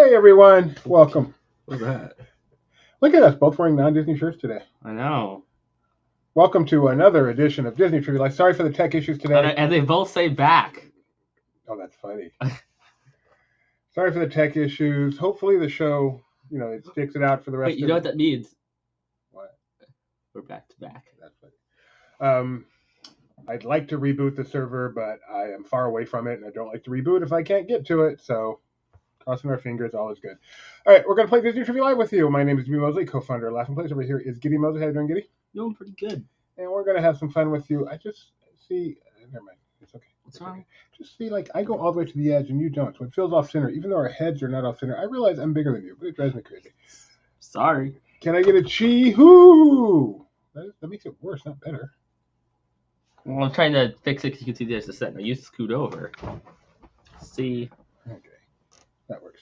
Hey everyone, welcome. What's that? Look at us, both wearing non-Disney shirts today. I know. Welcome to another edition of Disney Trivia Live. Sorry for the tech issues today. And they both say back. Oh, that's funny. Sorry for the tech issues. Hopefully the show, it sticks it out for the rest of Wait, you know what that means? What? We're back to back. That's funny. I'd like to reboot the server, but I am far away from it, and I don't like to reboot if I can't get to it, so crossing our fingers, all is good. All right, we're going to play Disney Trivia Live with you. My name is Jimmy Mosley, co-founder of Laughing Place. Over here is Giddy Mosley. How you doing, Giddy? Doing pretty good. And we're going to have some fun with you. I just see... Never mind. It's okay. What's wrong? Okay. Just see, I go all the way to the edge, and you don't. So it feels off-center. Even though our heads are not off-center, I realize I'm bigger than you, but it drives me crazy. Sorry. Can I get a chee-hoo? That makes it worse, not better. Well, I'm trying to fix it because you can see there's the set. Now you scoot over. See? Okay. That works.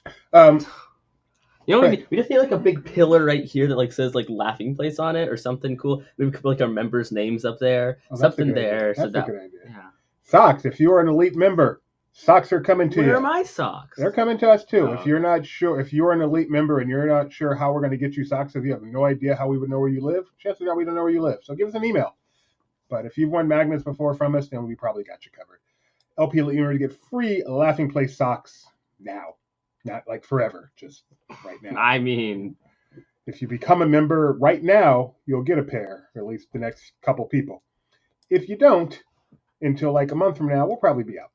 You know, we just need like a big pillar right here that says Laughing Place on it or something cool. Maybe we could put our members' names up there. Something there. That's a good idea. Yeah. Socks. If you are an elite member, socks are coming to you. Where are my socks? They're coming to us too. Oh. If you're not sure, if you're an elite member and you're not sure how we're going to get you socks, if you have no idea how we would know where you live, chances are we don't know where you live. So give us an email. But if you've won magnets before from us, then we probably got you covered. LP Elite Member to get free Laughing Place socks now. Not forever, just right now. I mean, if you become a member right now, you'll get a pair, or at least the next couple people. If you don't, until a month from now, we'll probably be out.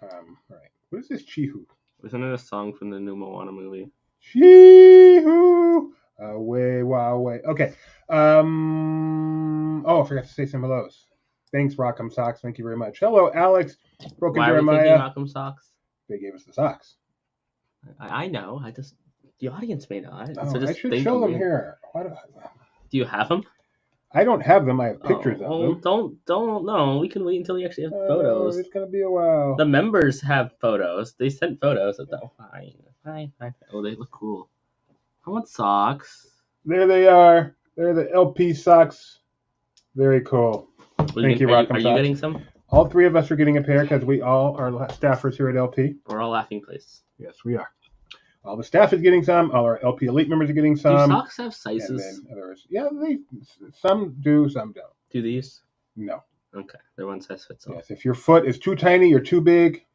All right. What is this Chee-hoo? Isn't it a song from the new Moana movie? Chee-hoo! Away, wow, away. Okay. Oh, I forgot to say some hellos. Thanks, Rock'em Socks. Thank you very much. Hello, Alex. Broken Why Jeremiah. are we thinking Rock'em Socks? They gave us the socks. I know. The audience may not. Oh, So just I should show them here. Do you have them? I don't have them. I have pictures of them. Don't. No, we can wait until we actually have photos. It's going to be a while. The members have photos. They sent photos. Fine. Oh, they look cool. I want socks. There they are. They're the LP socks. Very cool. Thank you, Rock'em Socks. Are you getting some? All three of us are getting a pair because we all are staffers here at LP. We're all Laughing Place. Yes, we are. All the staff is getting some. All our LP Elite members are getting some. Do socks have sizes? And then others. Yeah, some do, some don't. Do these? No. Okay, they're one size fits all. Yes, if your foot is too tiny or too big,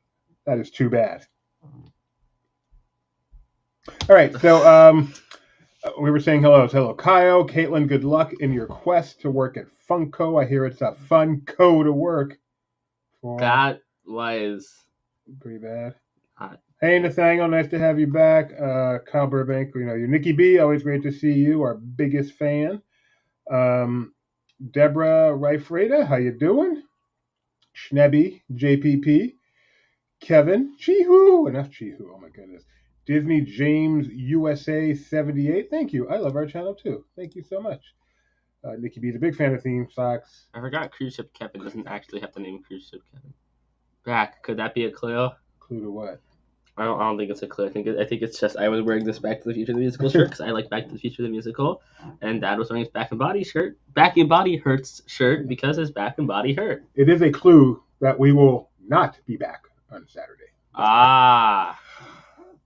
that is too bad. All right, so we were saying hellos. Hello, Kyle. Caitlin, good luck in your quest to work at Funko. I hear it's a fun co to work for. That was pretty bad. Hot. Hey, Nathaniel, nice to have you back. Kyle Burbank, you're Nikki B. Always great to see you, our biggest fan. Deborah Reifreda, how you doing? Schnebby, JPP. Kevin, Chee-hoo. Enough Chee-hoo, oh my goodness. Disney James USA 78. Thank you. I love our channel too. Thank you so much. Nikki B is a big fan of theme socks. I forgot Cruise Ship Kevin doesn't actually have the name Cruise Ship Kevin. Back, could that be a clue? Clue to what? I don't think it's a clue. I think it's just I was wearing this Back to the Future the Musical shirt because I like Back to the Future the Musical, and Dad was wearing his Back and Body shirt, Back and Body Hurts shirt because his back and body hurt. It is a clue that we will not be back on Saturday. Ah.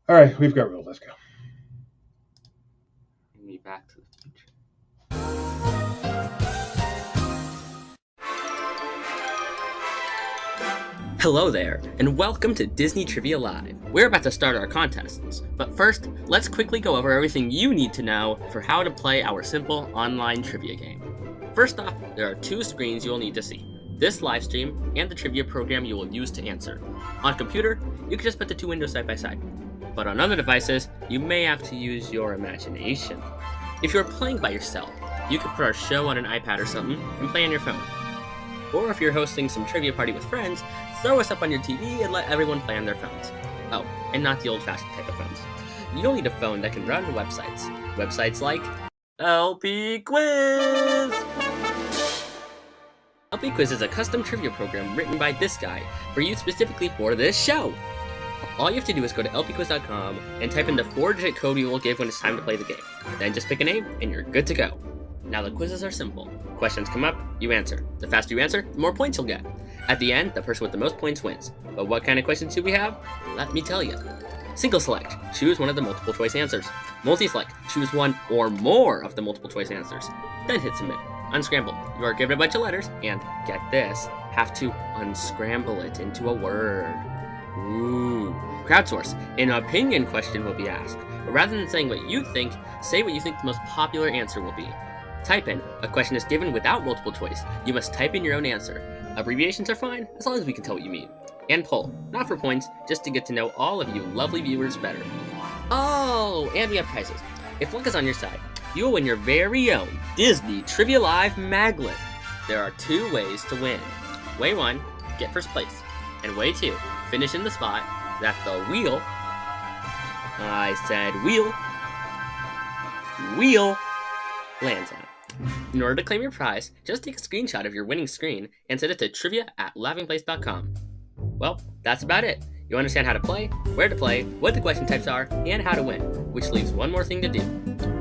All right, we've got rules. Let's go. Me Back to the Future. Hello there, and welcome to Disney Trivia Live. We're about to start our contests, but first, let's quickly go over everything you need to know for how to play our simple online trivia game. First off, there are two screens you will need to see. This live stream and the trivia program you will use to answer. On a computer, you can just put the two windows side by side. But on other devices, you may have to use your imagination. If you're playing by yourself, you could put our show on an iPad or something and play on your phone. Or if you're hosting some trivia party with friends, throw us up on your TV and let everyone play on their phones. Oh, and not the old-fashioned type of phones. You'll need a phone that can run websites. Websites like LP Quiz! LP Quiz is a custom trivia program written by this guy for you specifically for this show. All you have to do is go to lpquiz.com and type in the 4-digit code you will give when it's time to play the game. Then just pick a name and you're good to go. Now the quizzes are simple. Questions come up, you answer. The faster you answer, the more points you'll get. At the end, the person with the most points wins. But what kind of questions do we have? Let me tell you. Single select, choose one of the multiple choice answers. Multi-select, choose one or more of the multiple choice answers. Then hit submit. Unscramble, you are given a bunch of letters, and get this, have to unscramble it into a word. Ooh. Crowdsource, an opinion question will be asked, but rather than saying what you think, say what you think the most popular answer will be. Type in, a question is given without multiple choice. You must type in your own answer. Abbreviations are fine, as long as we can tell what you mean. And poll, not for points, just to get to know all of you lovely viewers better. Oh, and we have prizes. If luck is on your side, you will win your very own Disney Trivia Live Maglet. There are 2 ways to win. Way 1, get first place. And way 2, finish in the spot that the wheel, I said wheel, lands on. In order to claim your prize, just take a screenshot of your winning screen and send it to trivia@laughingplace.com. Well, that's about it. You understand how to play, where to play, what the question types are, and how to win, which leaves one more thing to do.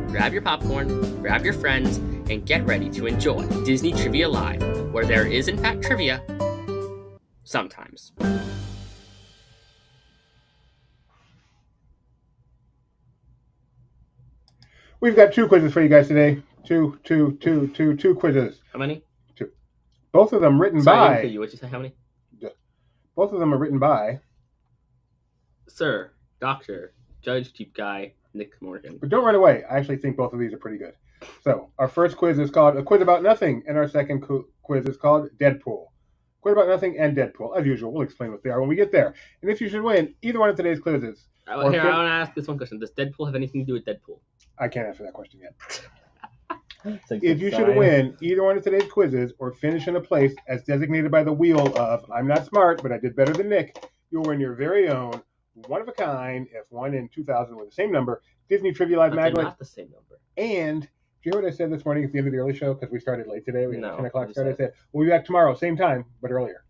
Grab your popcorn, grab your friends, and get ready to enjoy Disney Trivia Live, where there is in fact trivia, sometimes. We've got 2 quizzes for you guys today. Two quizzes. How many? 2. Both of them written Sorry, I by. didn't hear you. What'd you say? How many? Both of them are written by. Sir, Doctor, Judge, Cheap Guy, Nick Morgan. But don't run away. I actually think both of these are pretty good. So our first quiz is called A Quiz About Nothing, and our second quiz is called DeadPool. Quiz About Nothing and DeadPool. As usual, we'll explain what they are when we get there. And if you should win either one of today's quizzes. I want to ask this one question. Does Deadpool have anything to do with Deadpool? I can't answer that question yet. If you should win either one of today's quizzes or finish in a place as designated by the wheel of I'm not smart, but I did better than Nick, you'll win your very own one-of-a-kind, if 1 in 2,000 were the same number, Disney Trivia Live Magnet. Not the same number. And do you hear what I said this morning at the end of the early show? Because we started late today. We had 10 o'clock start. I said, we'll be back tomorrow, same time, but earlier.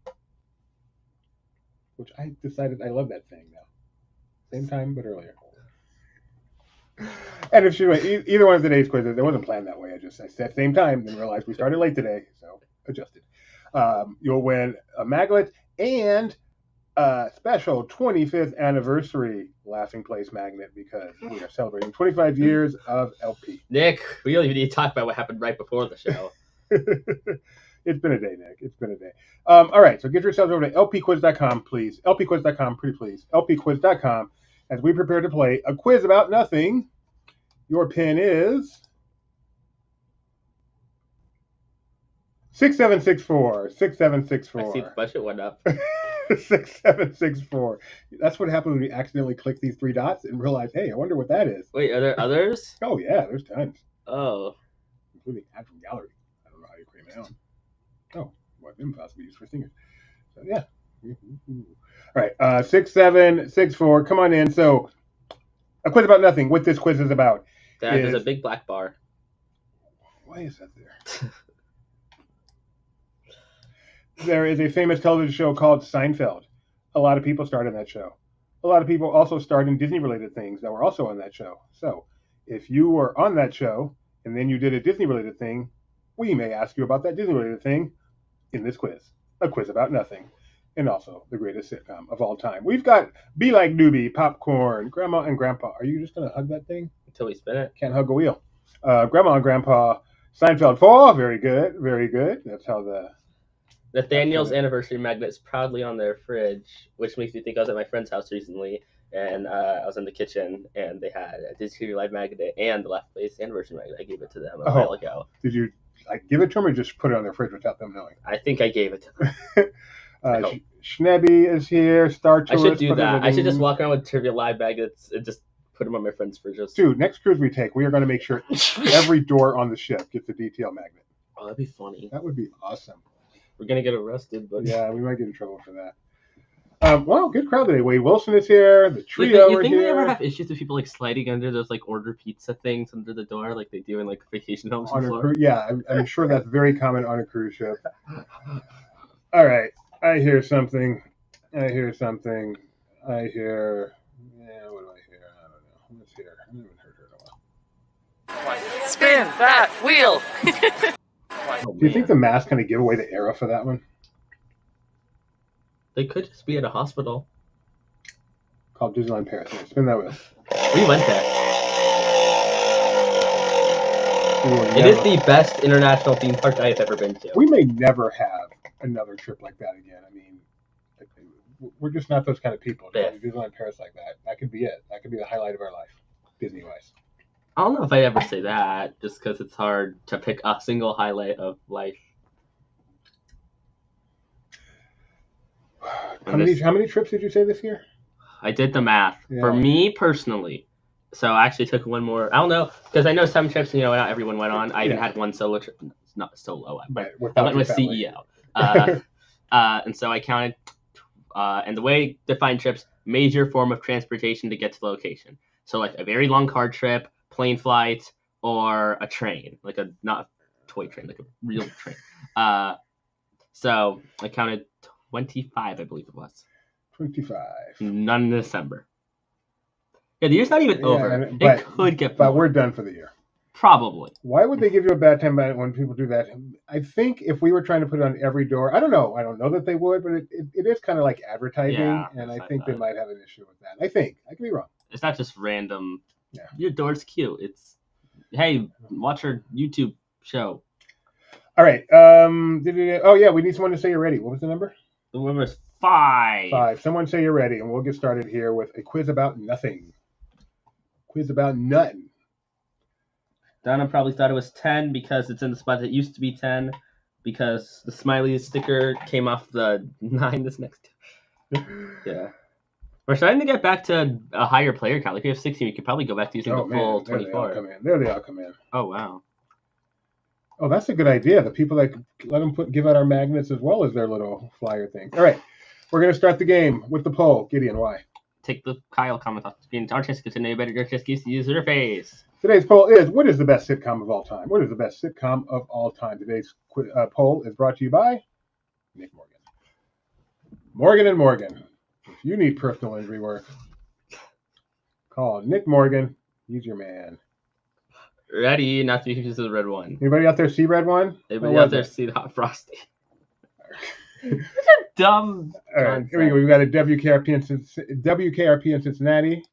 Which I decided I love that saying now. Same time, but earlier. And if she went either one of today's quizzes, it wasn't planned that way. I said same time, then realized we started late today, so adjusted. You'll win a Maglet and a special 25th anniversary Laughing Place Magnet because we are celebrating 25 years of LP. Nick, we don't even need to talk about what happened right before the show. It's been a day, Nick. It's been a day. All right, so get yourselves over to lpquiz.com, please. lpquiz.com, pretty please. lpquiz.com. As we prepare to play a quiz about nothing, your pin is 6764. 6764. I see the budget went up. 6764. That's what happens when you accidentally click these 3 dots and realize, hey, I wonder what that is. Wait, are there others? Oh, yeah, there's tons. Oh. Including add from gallery. I don't know how you create my own. Oh, what impossible use for singers. So, yeah. All right, 6764. Come on in. So, a quiz about nothing. What this quiz is about. There's a big black bar. Why is that there? There is a famous television show called Seinfeld. A lot of people starred in that show. A lot of people also starred in Disney-related things that were also on that show. So, if you were on that show and then you did a Disney-related thing, we may ask you about that Disney-related thing in this quiz. A quiz about nothing. And also the greatest sitcom of all time. We've got Be Like Doobie, Popcorn, Grandma and Grandpa. Are you just going to hug that thing? Until we spin it. Can't hug a wheel. Grandma and Grandpa, Seinfeld 4. Very good. Very good. That's how the... Nathaniel's anniversary magnet is proudly on their fridge, which makes me think I was at my friend's house recently, and I was in the kitchen, and they had a Disney Live magnet and the Left Place anniversary magnet. I gave it to them a while ago. Did you give it to them or just put it on their fridge without them knowing? I think I gave it to them. Schnebby is here. Star Tourist. I should do that. I should just walk around with Trivia Live magnets and just put them on my friend's fridges. Dude, next cruise we take, we are going to make sure every door on the ship gets a DTL magnet. Oh, that'd be funny. That would be awesome. We're going to get arrested, but... Yeah, we might get in trouble for that. Well, good crowd today. Wade Wilson is here. The trio are here. You think they ever have issues with people, like, sliding under those, like, order pizza things under the door, like they do in, like, vacation homes? Yeah, I'm sure that's very common on a cruise ship. All right. I hear something. Yeah, what do I hear? I don't know. Let's hear. I haven't heard her in a while. Spin that wheel! Do you think the mask kind of give away the era for that one? They could just be at a hospital. called Disneyland Paris. Here, spin that wheel. We went there. It is the best international theme park I have ever been to. We may never have another trip like that again. I mean, we're just not those kind of people. Yeah. Disneyland Paris like that. That could be it. That could be the highlight of our life, Disney-wise. I don't know if I ever say that, just because it's hard to pick a single highlight of life. How many trips did you say this year? I did the math. Yeah. For me personally, so I actually took one more. I don't know, because I know some trips, not everyone went on. I even had one solo trip. It's not solo, but I went with CEO. And so I counted, and the way to define trips, major form of transportation to get to the location. So like a very long car trip, plane flight, or a train, like not a toy train, like a real train. So I counted 25, I believe it was. 25. None in December. Yeah, the year's not even over. It could get But we're done for the year. Probably. Why would they give you a bad time when people do that? I think if we were trying to put it on every door, I don't know that they would, but it is kind of like advertising, and I think they might have an issue with that. I think. I could be wrong. It's not just random. Yeah. Your door's cute. It's, hey, watch our YouTube show. All right. We need someone to say you're ready. What was the number? The number is 5. 5. Someone say you're ready, and we'll get started here with a quiz about nothing. Quiz about nothing. Donna probably thought it was 10 because it's in the spot that used to be 10, because the smiley sticker came off the 9 this next. Yeah. We're starting to get back to a higher player count. Like, if you have 16, you could probably go back to using the full 24. There they all come in. Oh, wow. Oh, that's a good idea. The people that let them give out our magnets as well as their little flyer thing. All right. We're going to start the game with the poll. Gideon, why? Take the Kyle comment off the screen. Our chance to know better. Your chance to use their face. Today's poll is, what is the best sitcom of all time? What is the best sitcom of all time? Today's poll is brought to you by Nick Morgan. Morgan & Morgan. If you need personal injury work, call Nick Morgan. He's your man. Ready? Not to be confused with the red one. Anybody out there see red one? Anybody out there see the hot frosty? These are dumb. All right, here we go. We've got a WKRP in Cincinnati.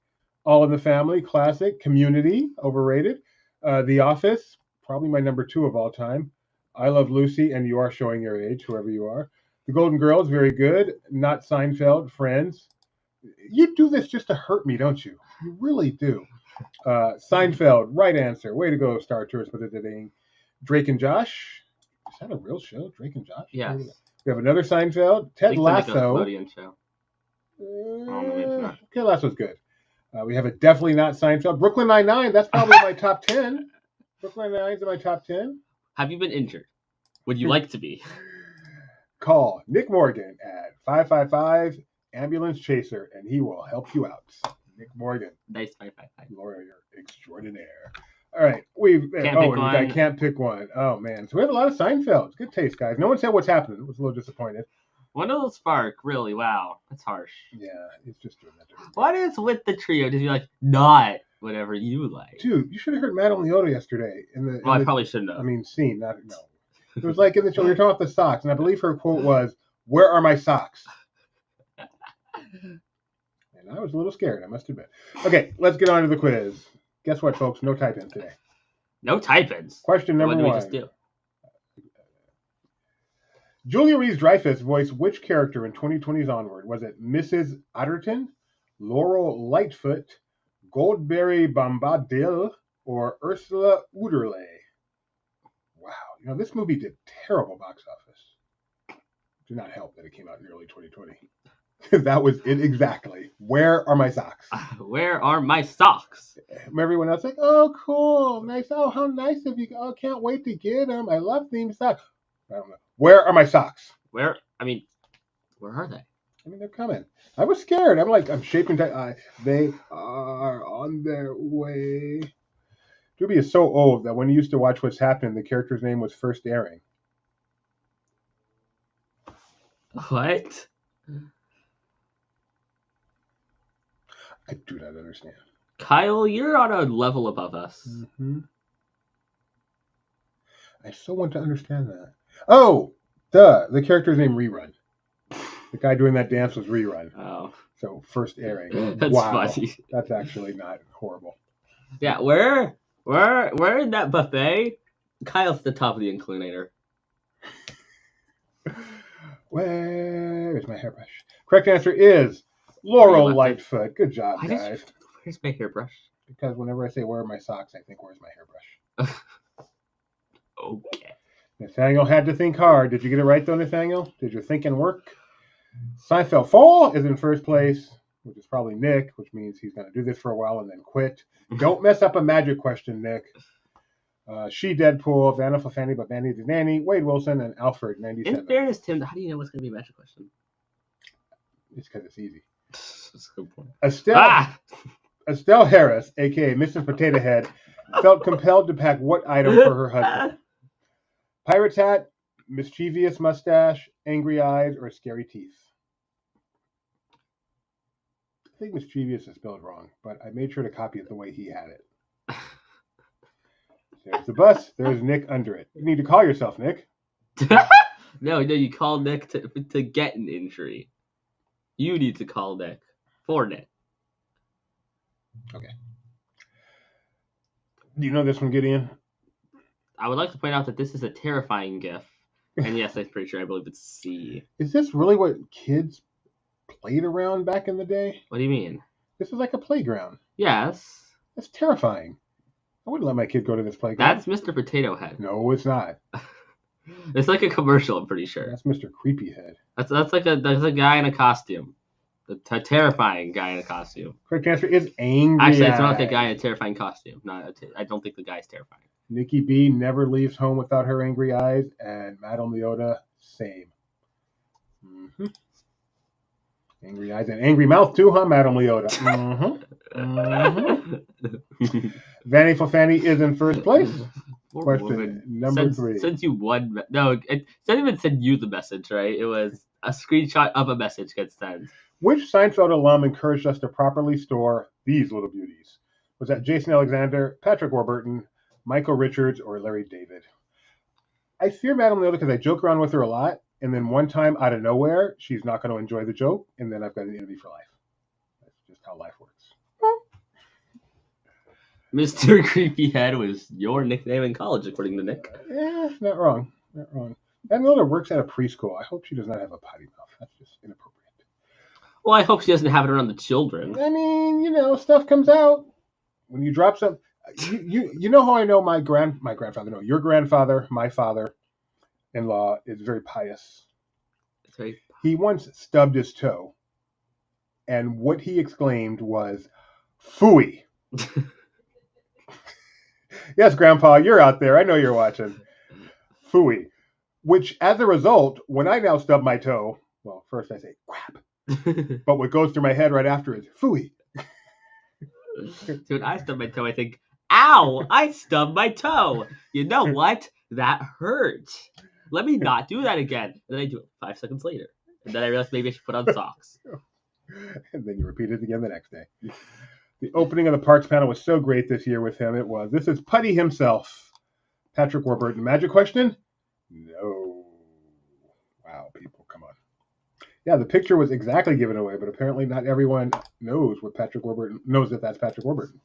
All in the Family, classic. Community, overrated. The Office, probably my number 2 of all time. I Love Lucy, and you are showing your age, whoever you are. The Golden Girls, very good. Not Seinfeld, Friends. You do this just to hurt me, don't you? You really do. Seinfeld, right answer. Way to go, Star Tours. Drake and Josh. Is that a real show, Drake and Josh? Yes. We have another Seinfeld. Ted Lasso. Like a show. Ted Lasso's good. We have a definitely not Seinfeld. Brooklyn Nine-Nine, that's probably my top 10. Brooklyn Nine-Nine's in my top 10. Have you been injured? Would you like to be? Call Nick Morgan at 555-ambulance chaser, and he will help you out. Nick Morgan. Nice 555. Lawyer extraordinaire. All right. I can't pick one. Oh, man. So we have a lot of Seinfelds. Good taste, guys. No one said what's happening. I was a little disappointed. One of those spark, really? Wow. That's harsh. Yeah, it's just doing that. What is with the trio? Did you not whatever you like? Dude, you should have heard Madeline Leota yesterday. I probably shouldn't have. I mean, no. It was like in the show, we were talking about the socks, and I believe her quote was, "Where are my socks?" And I was a little scared, I must admit. Okay, let's get on to the quiz. Guess what, folks? No type-ins today. No type-ins? Question number 1. What did we just do? Julia Louis-Dreyfus voiced which character in 2020's Onward? Was it Mrs. Otterton, Laurel Lightfoot, Goldberry Bombadil, or Ursula Uderley? Wow, this movie did terrible box office. Did not help that it came out in early 2020. That was it exactly. Where are my socks? Where are my socks? Everyone else like, oh, cool, nice. Oh, how nice of you. Oh, can't wait to get them. I love theme socks. I don't know. Where are my socks? Where are they? I mean, they're coming. I was scared. I'm shaping. They are on their way. Doobie is so old that when he used to watch What's Happening, the character's name was first airing. What? I do not understand. Kyle, you're on a level above us. Mm-hmm. I so want to understand that. Oh, the character's name Rerun. The guy doing that dance was Rerun. Oh. So first airing. That's wow. funny. That's actually not horrible. Yeah, we're in that buffet. Kyle's the top of the inclinator. Where is my hairbrush? Correct answer is Laurel Lightfoot. Good job, guys. Where's my hairbrush? Because whenever I say where are my socks, I think where's my hairbrush. Okay. Nathaniel had to think hard. Did you get it right though, Nathaniel? Did your thinking work? Seinfeld Fall is in first place, which is probably Nick, which means he's going to do this for a while and then quit. Don't mess up a magic question, Nick. She, Deadpool, Vanna for Fanny, but Vanny to Nanny, Wade Wilson, and Alfred, 97. In fairness, Tim, how do you know what's going to be a magic question? It's because it's easy. That's a good point. Estelle Harris, a.k.a. Mrs. Potato Head, felt compelled to pack what item for her husband? Pirate's hat, mischievous mustache, angry eyes, or scary teeth? I think mischievous is spelled wrong, but I made sure to copy it the way he had it. There's the bus. There's Nick under it. You need to call yourself, Nick. No, you call Nick to get an injury. You need to call Nick for Nick. Okay. Do you know this one, Gideon? I would like to point out that this is a terrifying GIF. And yes, I'm pretty sure I believe it's C. Is this really what kids played around back in the day? What do you mean? This is like a playground. Yes. That's terrifying. I wouldn't let my kid go to this playground. That's Mr. Potato Head. No, it's not. It's like a commercial, I'm pretty sure. That's Mr. Creepy Head. That's a guy in a costume. A terrifying guy in a costume. Correct answer is angry. Actually, it's not like a guy in a terrifying costume. I don't think the guy's terrifying. Nikki B never leaves home without her angry eyes, and Madame Leota, same. Mm-hmm. Angry eyes and angry mouth too, huh, Madame Leota? Mm-hmm. Mm-hmm. Vanny for Fanny is in first place. Question number 3. Since you won, no, it didn't even send you the message, right? It was a screenshot of a message gets sent. Which Seinfeld alum encouraged us to properly store these little beauties? Was that Jason Alexander, Patrick Warburton, Michael Richards, or Larry David? I fear Madame Leota because I joke around with her a lot, and then one time out of nowhere, she's not going to enjoy the joke, and then I've got an enemy for life. That's just how life works. Mr. Creepy Head was your nickname in college, according to Nick. Yeah, not wrong. Not wrong. Madame Leota works at a preschool. I hope she does not have a potty mouth. That's just inappropriate. Well, I hope she doesn't have it around the children. I mean, stuff comes out. When you drop some... You know how I know my grandfather, no, your grandfather, my father-in-law, is very pious. He once stubbed his toe, and what he exclaimed was, "Phooey." Yes, Grandpa, you're out there. I know you're watching. Phooey. Which, as a result, when I now stub my toe, well, first I say, crap. But what goes through my head right after is, phooey. Dude, I stub my toe, I think, ow, I stubbed my toe. You know what? That hurt. Let me not do that again. And then I do it 5 seconds later. And then I realized maybe I should put on socks. And then you repeat it again the next day. The opening of the Parks panel was so great this year with him. It was. This is Putty himself. Patrick Warburton. Magic question? No. Wow, people, come on. Yeah, the picture was exactly given away, but apparently not everyone knows that that's Patrick Warburton.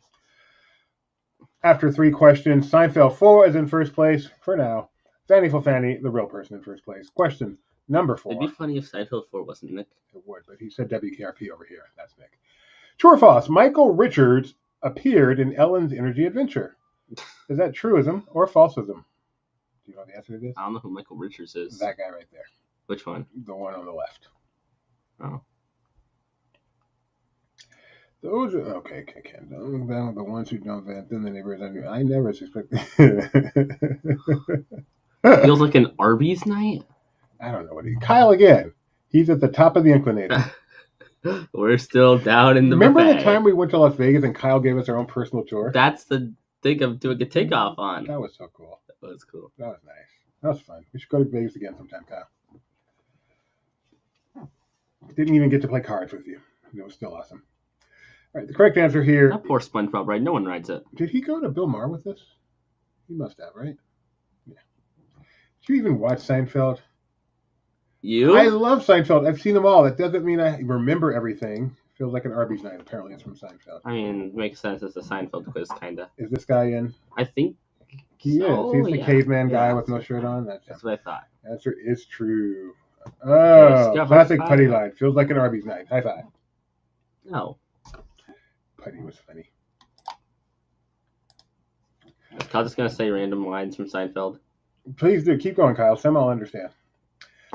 After 3 questions, Seinfeld 4 is in first place for now. Fanny for Fanny, the real person, in first place. Question number 4. It'd be funny if Seinfeld 4 wasn't Nick. It would, but he said WKRP over here. That's Nick. True or false? Michael Richards appeared in Ellen's Energy Adventure. Is that truism or falsism? Do you know the answer to this? I don't know who Michael Richards is. That guy right there. Which one? The one on the left. Oh. Those are okay. Ken. Don't look down at the ones who don't vent in the neighborhoods. I never suspected. Feels like an Arby's night. I don't know what Kyle again. He's at the top of the inclinator. We're still down in the Remember buffet. the time we went to Las Vegas and Kyle gave us our own personal tour? That's the thing I'm doing a takeoff on. That was so cool. That was cool. That was nice. That was fun. We should go to Vegas again sometime, Kyle. Didn't even get to play cards with you. It was still awesome. All right, the correct answer here. That poor SpongeBob ride. No one rides it. Did he go to Bill Maher with us? He must have, right? Yeah. Did you even watch Seinfeld? You? I love Seinfeld. I've seen them all. That doesn't mean I remember everything. Feels like an Arby's night. Apparently, it's from Seinfeld. I mean, makes sense. It's a Seinfeld quiz, kinda. Is this guy in? I think He so, is. He's the yeah. caveman guy Yeah. with no shirt on. That's what I thought. Answer is true. Yes, go, Classic high putty five. line. Feels like an Arby's night. High five. No. Putty was funny. Is Kyle just gonna say random lines from Seinfeld? Please do. Keep going, Kyle. Some I'll understand.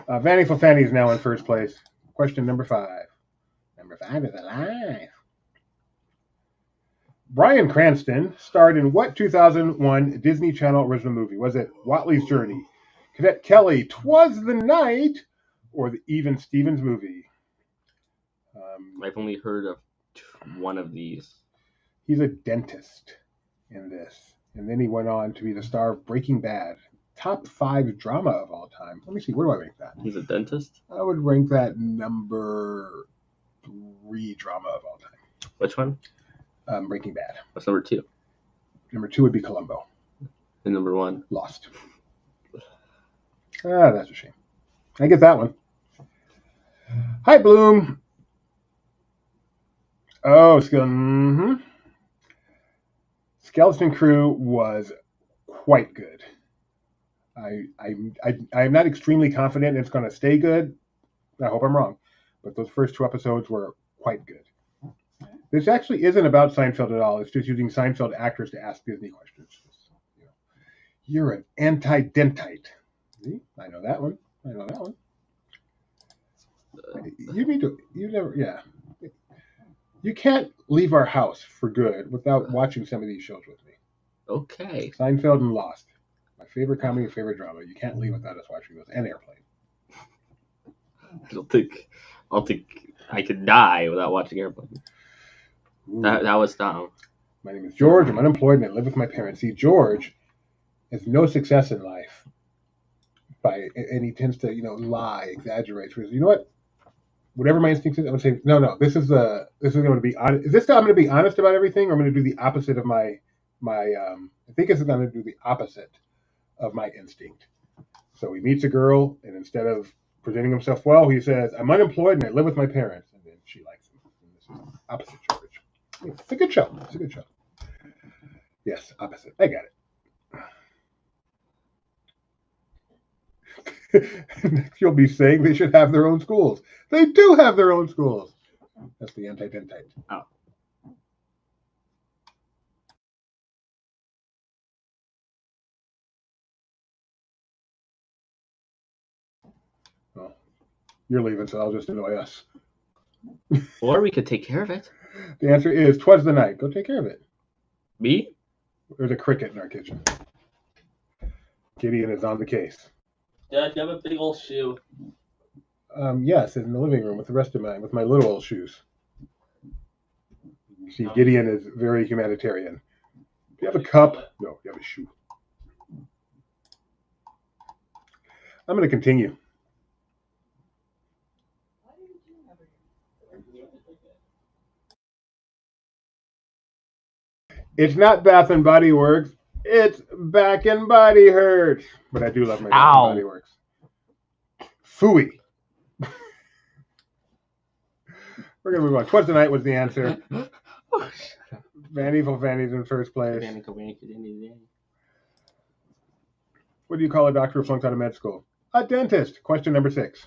Vanny for Fanny is now in first place. Question number 5. Number 5 is alive. Bryan Cranston starred in what 2001 Disney Channel original movie? Was it Watley's Journey, Cadet Kelly, 'Twas the Night, or the Even Stevens movie? I've only heard of one of these. He's a dentist in this. And then he went on to be the star of Breaking Bad. Top 5 drama of all time. Let me see. Where do I rank that? He's a dentist? I would rank that number 3 drama of all time. Which one? Breaking Bad. What's number 2? Number 2 would be Columbo. And number 1? Lost. That's a shame. I get that one. Hi, Bloom. Oh, Skeleton Crew was quite good. I'm not extremely confident it's going to stay good. I hope I'm wrong. But those first 2 episodes were quite good. This actually isn't about Seinfeld at all. It's just using Seinfeld actors to ask Disney questions. You're an anti-dentite. See? I know that one. You can't leave our house for good without watching some of these shows with me. Okay. Seinfeld and Lost. My favorite comedy, favorite drama. You can't leave without us watching those. And Airplane. I don't think I could die without watching Airplane. That was dumb. My name is George. I'm unemployed and I live with my parents. See, George has no success in life. And he tends to, lie, exaggerate. You know what? Whatever my instinct is, I would say, no. This is going to be honest. Is this I'm going to be honest about everything, or I'm going to do the opposite of my I think it's going to do the opposite of my instinct. So he meets a girl, and instead of presenting himself well, he says, "I'm unemployed and I live with my parents," and then she likes him. And this is opposite George. It's a good show. Yes, opposite. I got it. Next, you'll be saying they should have their own schools. They do have their own schools. That's the anti-dentite. Oh. Well, you're leaving, so I'll just annoy us. Or we could take care of it. The answer is 'Twas the Night. Go take care of it. Me? There's a cricket in our kitchen. Gideon is on the case. Dad, you have a big old shoe. Yes, in the living room with the rest of mine, with my little old shoes. You see, Gideon is very humanitarian. Do you have a cup? No, you have a shoe. I'm going to continue. It's not Bath and Body Works. It's Back and Body Hurt. But I do love my Bath and Body Works. Phooey. We're going to move on. 'Twas the Night was the answer. Vanny for Vanny's in first place. What do you call a doctor who flunked out of med school? A dentist. Question number 6.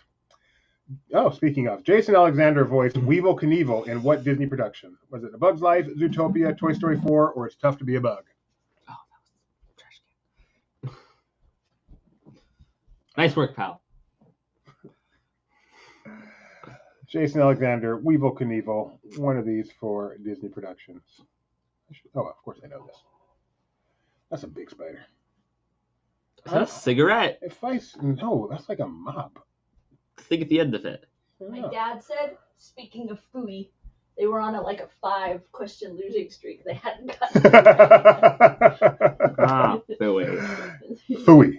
Oh, speaking of, Jason Alexander voiced Weevil Knievel in what Disney production? Was it A Bug's Life, Zootopia, Toy Story 4, or It's Tough to Be a Bug? Oh, that was trash can. Nice work, pal. Jason Alexander, Weevil Knievel, one of these for Disney productions. Of course I know this. That's a big spider. Is that a cigarette? No, that's like a mop. Think at the end of it. My dad said, speaking of Fooey, they were on a 5-question losing streak. They hadn't gotten Phooey. Phooey.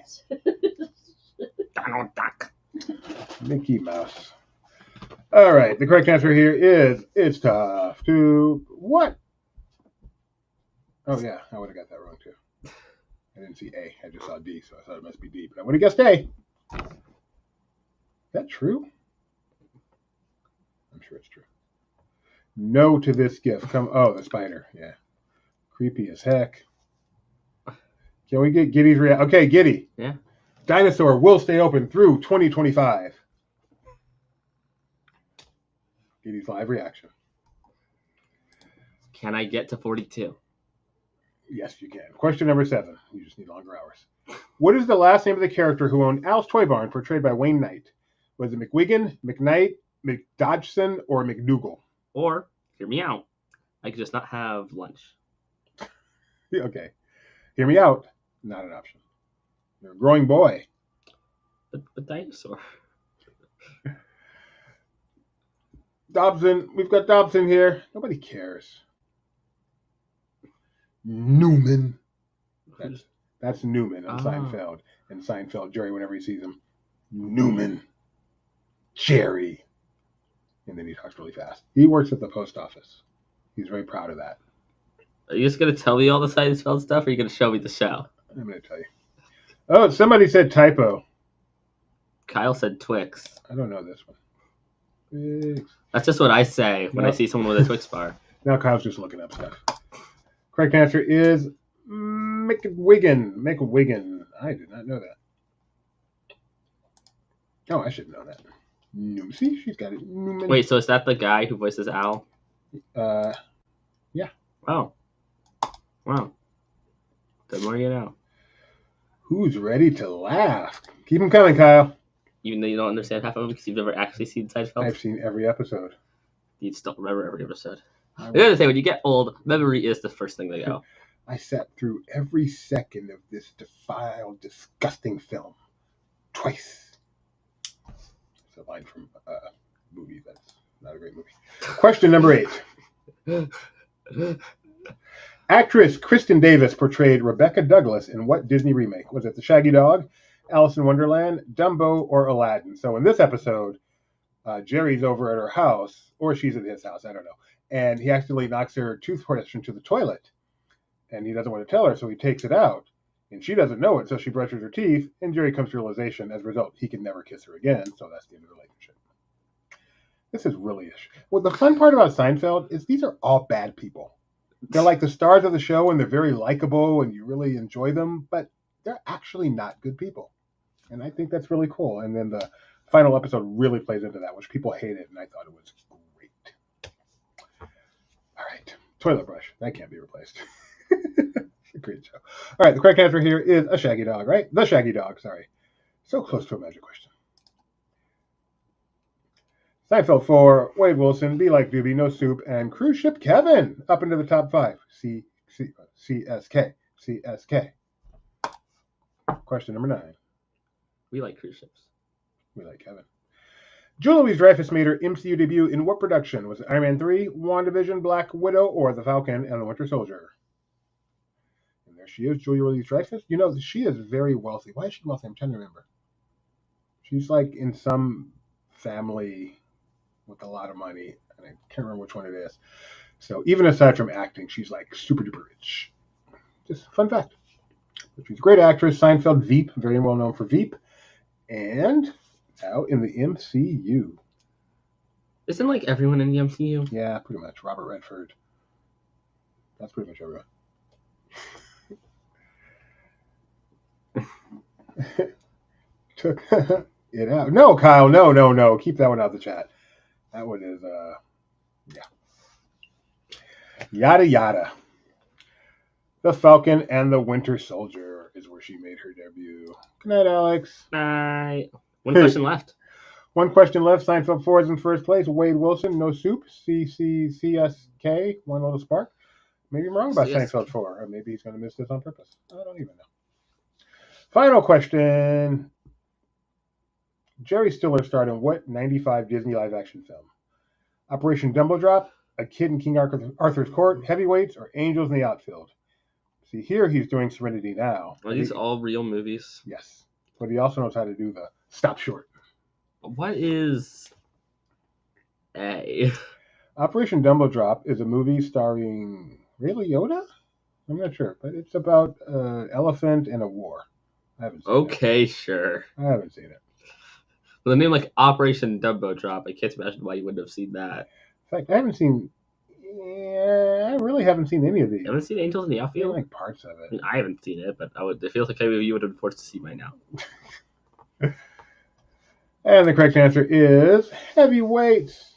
Donald Duck. Mickey Mouse. All right, the correct answer here is It's Tough to what? Oh yeah, I would have got that wrong too. I didn't see A. I just saw D, so I thought it must be D. But I would have guessed A. Is that true? I'm sure it's true. No to this gift. Oh, the spider. Yeah. Creepy as heck. Can we get Giddy's reaction? Okay, Giddy. Yeah. Dinosaur will stay open through 2025. Giddy's live reaction. Can I get to 42? Yes, you can. Question number 7. You just need longer hours. What is the last name of the character who owned Al's Toy Barn, portrayed by Wayne Knight? Was it McWiggin, McKnight, McDodgson, or McDougal? Or, hear me out, I could just not have lunch. Okay. Hear me out. Not an option. You're a growing boy. But dinosaur. Dobson. We've got Dobson here. Nobody cares. Newman. That's Newman on Seinfeld. And Seinfeld, Jerry, whenever he sees him, Newman. Jerry. And then he talks really fast. He works at the post office. He's very proud of that. Are you just going to tell me all the Seinfeld stuff, or are you going to show me the show? I'm going to tell you. Oh, somebody said typo. Kyle said Twix. I don't know this one. Twix. That's just what I say when I see someone with a Twix bar. Now Kyle's just looking up stuff. Correct answer is McWiggin. McWiggin. I did not know that. Oh, I should know that. See, she's got it. Newman. Wait, so is that the guy who voices Al? Yeah. Wow. The more you know. Who's ready to laugh? Keep them coming, Kyle. Even though you don't understand half of them because you've never actually seen Seinfeld? I've seen every episode. You'd still remember every episode. I gotta say, when you get old, memory is the first thing they go. I sat through every second of this defiled, disgusting film. Twice. It's a line from a movie that's not a great movie. Question number 8. Actress Kristen Davis portrayed Rebecca Douglas in what Disney remake? Was it The Shaggy Dog, Alice in Wonderland, Dumbo, or Aladdin? So in this episode, Jerry's over at her house, or she's at his house, I don't know. And he accidentally knocks her toothbrush into the toilet. And he doesn't want to tell her, so he takes it out. And she doesn't know it, so she brushes her teeth, and Jerry comes to realization. As a result, he can never kiss her again, so that's the end of the relationship. This is really ish. Well, the fun part about Seinfeld is these are all bad people. They're like the stars of the show, and they're very likable, and you really enjoy them, but they're actually not good people. And I think that's really cool. And then the final episode really plays into that, which people hated, and I thought it was great. All right. Toilet brush. That can't be replaced. Great show. All right. The correct answer here is a shaggy dog, right? The Shaggy Dog. Sorry. So close to a magic question. Seinfeld 4, Wade Wilson, Be Like Doobie, No Soup, and Cruise Ship Kevin up into the top 5. CSK. Question number 9. We like cruise ships. We like Kevin. Julia Louis-Dreyfus made her MCU debut in what production? Was it Iron Man 3, WandaVision, Black Widow, or The Falcon and the Winter Soldier? And there she is, Julia Louis-Dreyfus. You know, she is very wealthy. Why is she wealthy? I'm trying to remember. She's like in some family with a lot of money, and I can't remember which one it is. So even aside from acting, she's like super duper rich. Just a fun fact. But she's a great actress. Seinfeld, Veep, very well known for Veep. And now in the MCU. Isn't like everyone in the MCU? Yeah, pretty much. Robert Redford. That's pretty much everyone. Took it out. No, Kyle, no. Keep that one out of the chat. That one is, yeah. Yada yada. The Falcon and the Winter Soldier is where she made her debut. Good night, Alex. Night. One question left. One question left. Seinfeld 4 is in first place. Wade Wilson, No Soup. CSK, One Little Spark. Maybe I'm wrong about Seinfeld 4. Or maybe he's going to miss this on purpose. I don't even know. Final question. Jerry Stiller starred in what 95 Disney live-action film? Operation Dumbo Drop, A Kid in King Arthur's Court, Heavyweights, or Angels in the Outfield? See, here he's doing Serenity Now. Are these all real movies? Yes. But he also knows how to do the stop short. What is A? Operation Dumbo Drop is a movie starring Ray Liotta? I'm not sure, but it's about an elephant and a war. I haven't seen it. Okay, sure. I haven't seen it. The name like Operation Dumbo Drop, I can't imagine why you wouldn't have seen that. In fact, I haven't seen Yeah, I really haven't seen any of these. You haven't seen Angels in the I feel Outfield? like parts of it. I haven't seen it, but it feels like you would have been forced to see by now. And the correct answer is heavyweights.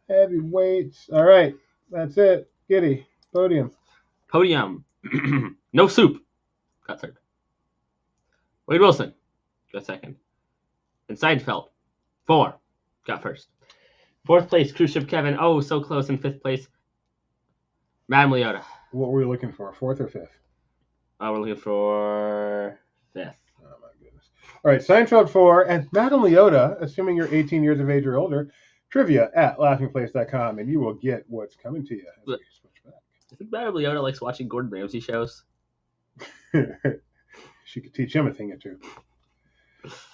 Heavyweights. All right, that's it. Giddy. Podium. Podium. No soup. Got third. Wade Wilson. Got second. And Seinfeld. 4. Got first. Fourth place, Cruise Ship Kevin. Oh, so close in fifth place. Madame Leota. What were we looking for? Fourth or fifth? We're looking for fifth. Oh, my goodness. All right, Seinfeld 4 and Madame Leota, assuming you're 18 years of age or older, trivia at laughingplace.com, and you will get what's coming to you as we switch back. I think Madame Leota likes watching Gordon Ramsay shows. She could teach him a thing or two.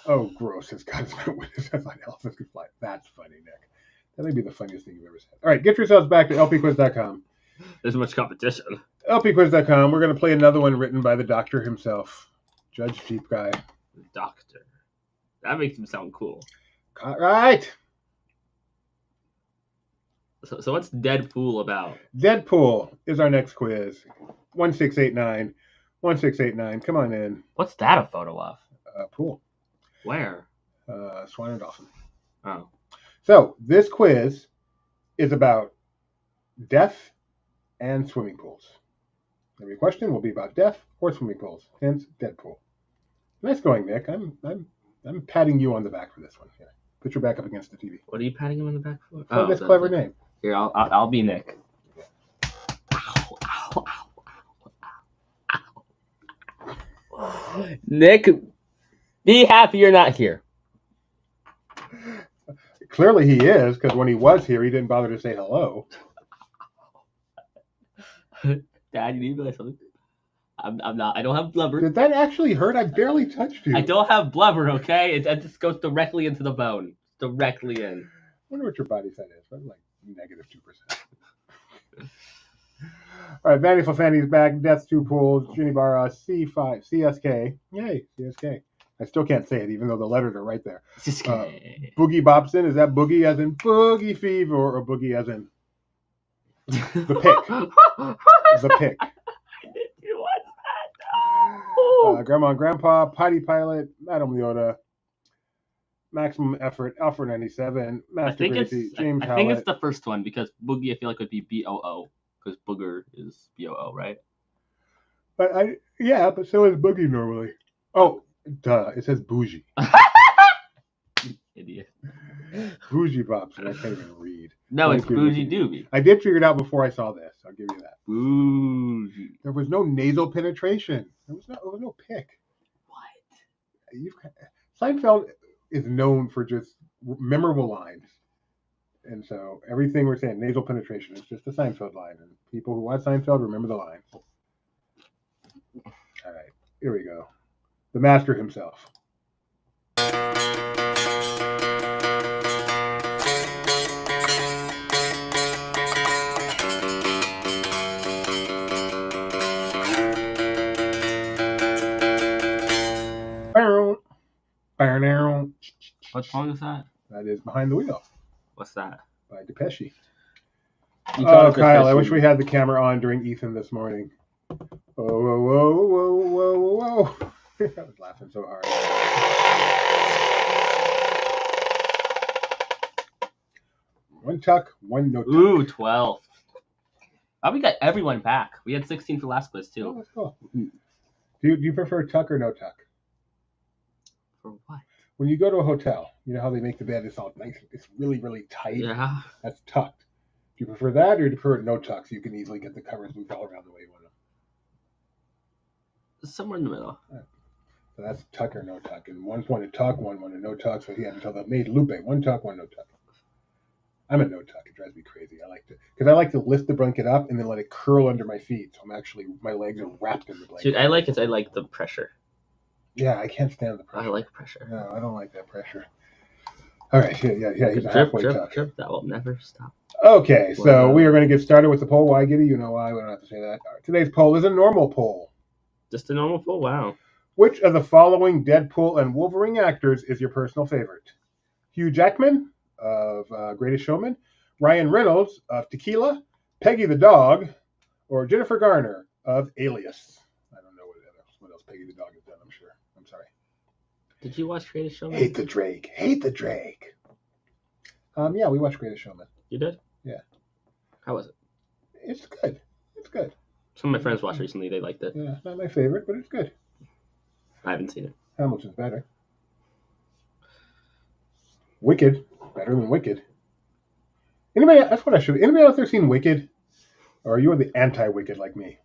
Oh, gross. As God is my witness, I thought elephants could fly. That's funny, Nick. That may be the funniest thing you've ever said. All right, get yourselves back to lpquiz.com. There's much competition. lpquiz.com. We're going to play another one written by the doctor himself, Judge Jeep Guy. The doctor. That makes him sound cool. All right. So what's DeadPool about? DeadPool is our next quiz. 1689. 1689. Come on in. What's that a photo of? Pool. Where? Swan and Dolphin. Oh. So this quiz is about death and swimming pools. Every question will be about death or swimming pools. Hence, DeadPool. Nice going, Nick. I'm patting you on the back for this one. Here, put your back up against the TV. What are you patting him on the back for? Oh, this clever name. Here, I'll be Nick. Ow, ow, ow, ow, ow. Nick, be happy you're not here. Clearly he is, because when he was here, he didn't bother to say hello. Dad, you need to know something? I'm not. I don't have blubber. Did that actually hurt? I barely touched you. I don't have blubber, okay? It just goes directly into the bone. Directly in. I wonder what your body fat is. Probably like negative 2%. All right, Vanity for Fanny's back. Death's 2 pools. Ginny Barra, C5, CSK. Yay, CSK. I still can't say it, even though the letters are right there. Boogie Bobson. Is that boogie as in boogie fever or boogie as in the pick? The pick. What's that? No. Grandma and Grandpa, Potty Pilot, Madame Leota, Maximum Effort, Alpha 97, Master Gracie, James I think it's the first one because boogie I feel like would be BOO because booger is BOO, right? But but so is boogie normally. Oh, duh! It says bougie. Idiot. Bougie Bobson. I can't even read. No, it's bougie doobie. I did figure it out before I saw this. I'll give you that. Bougie. There was no nasal penetration. There was no pick. What? Seinfeld is known for just memorable lines. And so everything we're saying, nasal penetration, is just a Seinfeld line. And people who watch Seinfeld remember the lines. All right, here we go. The master himself. What song is that? That is Behind the Wheel. What's that? By Depeche. Oh, Kyle, I wish we had the camera on during Ethan this morning. Whoa, whoa, whoa, whoa, whoa, whoa, whoa. I was laughing so hard. One tuck, one no tuck. Ooh, 12. Oh, we got everyone back. We had 16 for last quiz, too. Oh, that's cool. Do you prefer tuck or no tuck? For what? When you go to a hotel, you know how they make the bed, it's all nice, it's really, really tight? Yeah. That's tucked. Do you prefer that or do you prefer no tuck so you can easily get the covers moved all around the way you want them? Somewhere in the middle. So that's tuck or no tuck. And one wanted tuck, one wanted no tuck, so he had to tell the maid Lupe, one tuck, one no tuck. I'm a no tuck. It drives me crazy. I like to lift the blanket up and then let it curl under my feet. So my legs are wrapped in the blanket. Dude, I like the pressure. Yeah, I can't stand the pressure. I like pressure. No, I don't like that pressure. All right, yeah. He's a halfway tuck. Drip, that will never stop. Okay, so we are going to get started with the poll. Why, Giddy? You know why. We don't have to say that. All right, today's poll is a normal poll. Just a normal poll? Wow. Which of the following Deadpool and Wolverine actors is your personal favorite? Hugh Jackman of Greatest Showman, Ryan Reynolds of Tequila, Peggy the dog, or Jennifer Garner of Alias. I don't know what else Peggy the dog has done, I'm sure. I'm sorry. Did you watch Greatest Showman? Hate the Drake. Yeah, we watched Greatest Showman. You did? Yeah. How was it? It's good. Some of my friends watched recently. They liked it. Yeah, not my favorite, but it's good. I haven't seen it. Hamilton's better. Wicked. Better than Wicked. That's what I should. Anybody out there seen Wicked? Or you are the anti-Wicked like me?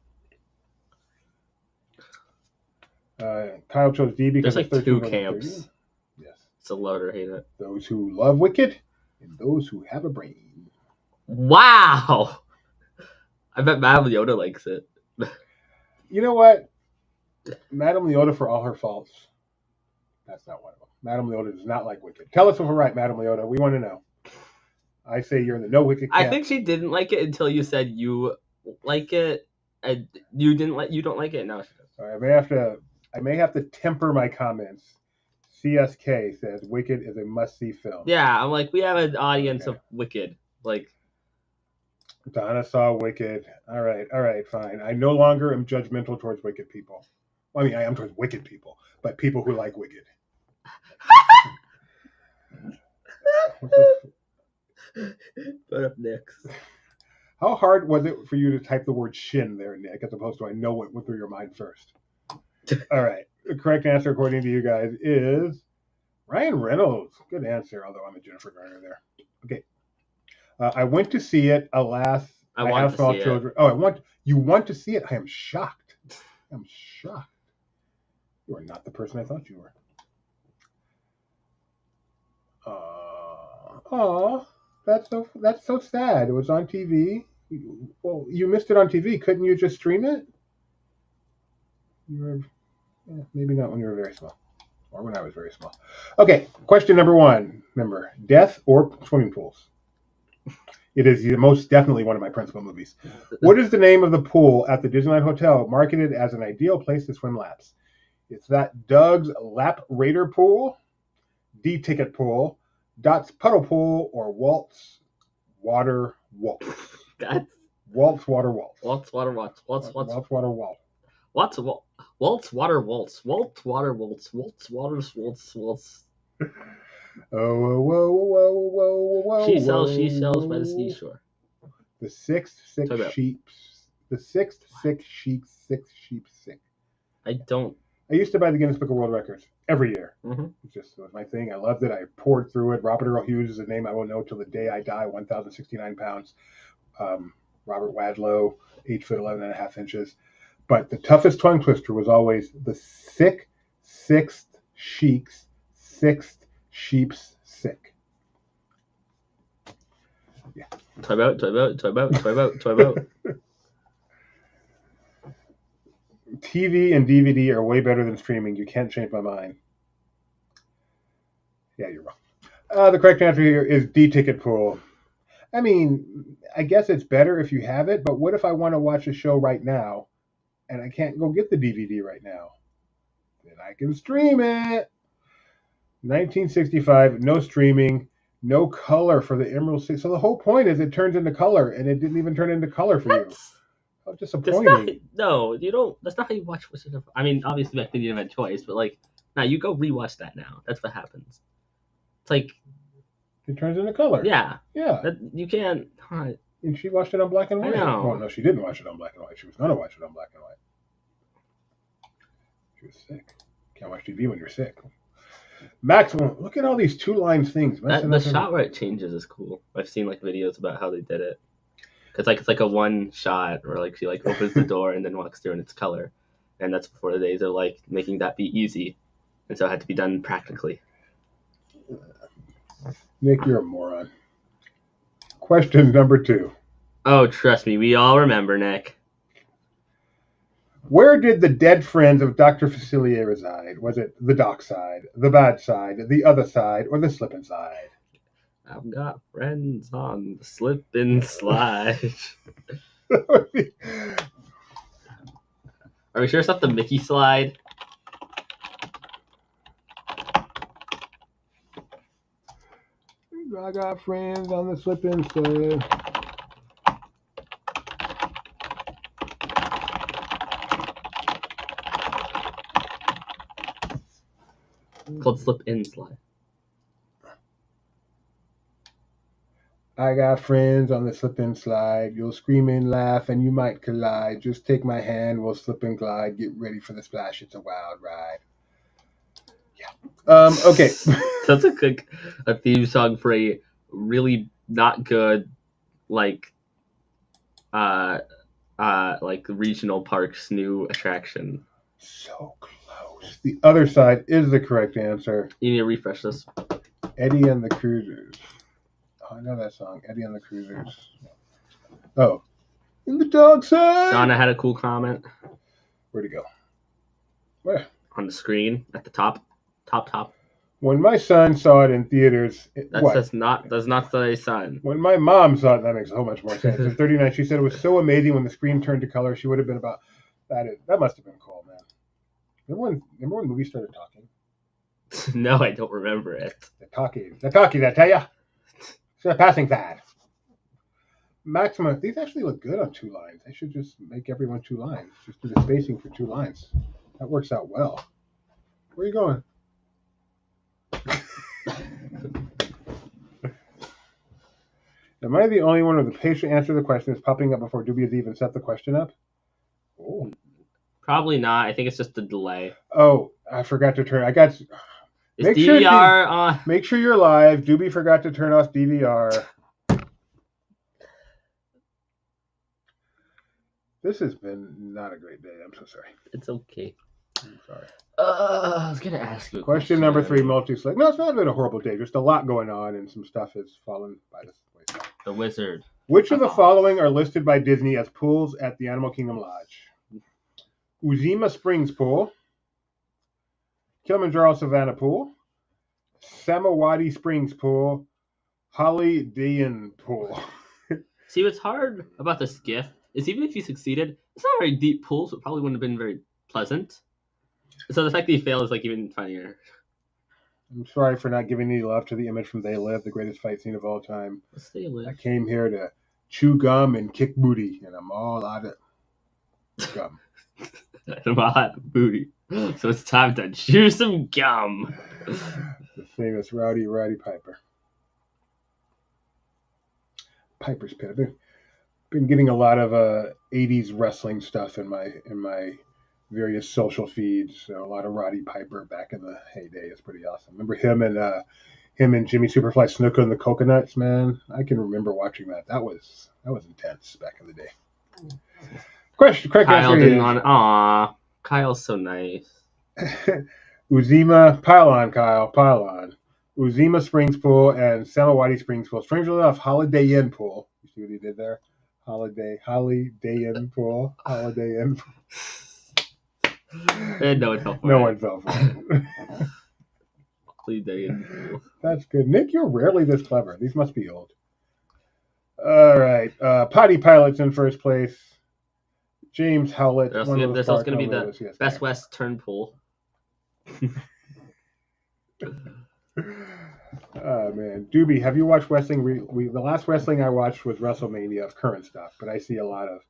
Kyle chose D because there's like 2 camps. Yes. It's a love or hate it. Those who love Wicked and those who have a brain. Wow! I bet Madame Leota likes it. You know what? Madame Leota, for all her faults, that's not one of them. Madame Leota does not like Wicked. Tell us if we're right, Madame Leota. We want to know. I say you're in the no Wicked camp. I think she didn't like it until you said you like it, and you don't like it. Now she does. Sorry, I may have to temper my comments. CSK says Wicked is a must-see film. Yeah, I'm like, we have an audience of Wicked. Like, Donna saw Wicked. All right, fine. I no longer am judgmental towards Wicked people. Well, I mean, I am towards Wicked people, but people who like Wicked. Put up next. How hard was it for you to type the word shin there, Nick, as opposed to I know what went through your mind first? All right. The correct answer, according to you guys, is Ryan Reynolds. Good answer, although I'm a Jennifer Garner there. Okay. I went to see it. Alas, I have small children. You want to see it? I am shocked. You are not the person I thought you were. That's so sad. It was on TV. Well, you missed it on TV. Couldn't you just stream it? Maybe not when you were very small, or when I was very small. Okay, question number 1. Remember, death or swimming pools? It is most definitely one of my principal movies. What is the name of the pool at the Disneyland Hotel marketed as an ideal place to swim laps? Is that Doug's Lap Raider Pool, D-Ticket Pool, Dot's Puddle Pool, or Walt's Water Waltz? Waltz Water Waltz. Waltz Water Waltz. Waltz Water Waltz. Waltz Water Waltz. Waltz Water Waltz. Waltz Waters Waltz Waltz. Whoa. She sells seashells by the seashore. The sixth sick sheep sick. I used to buy the Guinness Book of World Records every year. Mm-hmm. It was my thing. I loved it. I poured through it. Robert Earl Hughes is a name I will know till the day I die. 1,069 pounds. Robert Wadlow, 8 foot 11 and a half inches. But the toughest tongue twister was always the sixth sheep's sick. Yeah. Time out. TV and DVD are way better than streaming. You can't change my mind. Yeah, you're wrong. The correct answer here is D-Ticket Pool. I mean, I guess it's better if you have it, but what if I want to watch a show right now and I can't go get the DVD right now? Then I can stream it. 1965, no streaming, no color for the Emerald City. So the whole point is it turns into color, and it didn't even turn into color for you. How disappointing. You don't. That's not how you watch Wizard of. I mean, obviously back then you didn't have a choice, but like, now you go rewatch that now. That's what happens. It's like it turns into color. Yeah. Yeah. You can't. And she watched it on black and white. Well, no, she didn't watch it on black and white. She was going to watch it on black and white. She was sick. Can't watch TV when you're sick. Maximum. Look at all these 2-line things. The shot where it changes is cool. I've seen like videos about how they did it. It's like a one shot where like she like opens the door and then walks through and it's color, and that's before the days of like making that be easy, and so it had to be done practically. Nick, you're a moron. Question number 2. Oh, trust me, we all remember, Nick. Where did the dead friends of Dr. Facilier reside? Was it the dock side, the bad side, the other side, or the slip and slide? I've got friends on the slip and slide. Are we sure it's not the Mickey slide? I got friends on the slip and slide. Called Slip In Slide. I got friends on the slip and slide. You'll scream and laugh and you might collide. Just take my hand, we'll slip and glide. Get ready for the splash, it's a wild ride. Yeah. Okay. That's a theme song for a really not good like regional park's new attraction. So close. The other side is the correct answer. You need to refresh this. Eddie and the Cruisers. Oh, I know that song. Eddie and the Cruisers. Oh. In the dog side. Donna had a cool comment. Where'd it go? Where? On the screen at the top. When my son saw it in theaters, Does not say son. When my mom saw it, that makes so much more sense. In 39, she said it was so amazing when the screen turned to color. She would have been about that must have been cool, man. Remember when movies started talking? No, I don't remember it. They're talking, I tell ya. It's a passing fad. Maxima, these actually look good on 2 lines. They should just make everyone 2 lines. Just do the spacing for 2 lines. That works out well. Where are you going? Am I the only one with the patient answer to the question is popping up before Doobie has even set the question up? Oh. Probably not. I think it's just a delay. Oh, I forgot to turn. Is DVR on? Make sure you're live. Doobie forgot to turn off DVR. This has been not a great day. I'm so sorry. It's okay. I'm sorry. I was gonna ask you a question number 3, multi-select. No, it's not been a horrible day. Just a lot going on, and some stuff has fallen by the wayside. The Wizard. Which of the following are listed by Disney as pools at the Animal Kingdom Lodge? Uzima Springs Pool, Kilimanjaro Savannah Pool, Samawati Springs Pool, Holidayan Pool. See, what's hard about this gift is even if you succeeded, it's not a very deep pool, so it probably wouldn't have been very pleasant. So the fact that you fail is like even funnier. I'm sorry for not giving any love to the image from They Live, the greatest fight scene of all time. They Live. I came here to chew gum and kick booty, and I'm all out of gum. I'm all out of booty. So it's time to chew some gum. The famous Rowdy Piper. Piper's Pit. I've been getting a lot of 80s wrestling stuff in my various social feeds. So a lot of Roddy Piper back in the heyday. It's pretty awesome. Remember him and Jimmy Superfly Snuka and the Coconuts, man? I can remember watching that. That was intense back in the day. Correct Kyle answer didn't is... want. Aw, Kyle's so nice. Uzima, pile on, Kyle, pile on. Uzima Springs Pool and Samawati Springs Pool. Strangely enough, Holiday Inn Pool. You see what he did there? Holiday Inn Pool. Holiday Inn Pool. And no one fell for it. No one fell for it. Holiday Inn Pool. That's good. Nick, you're rarely this clever. These must be old. All right. Potty Pilot's in first place. James Howlett. There's also going to be the Best Western Pool. Oh man, Doobie, have you watched wrestling? The last wrestling I watched was WrestleMania of current stuff, but I see a lot of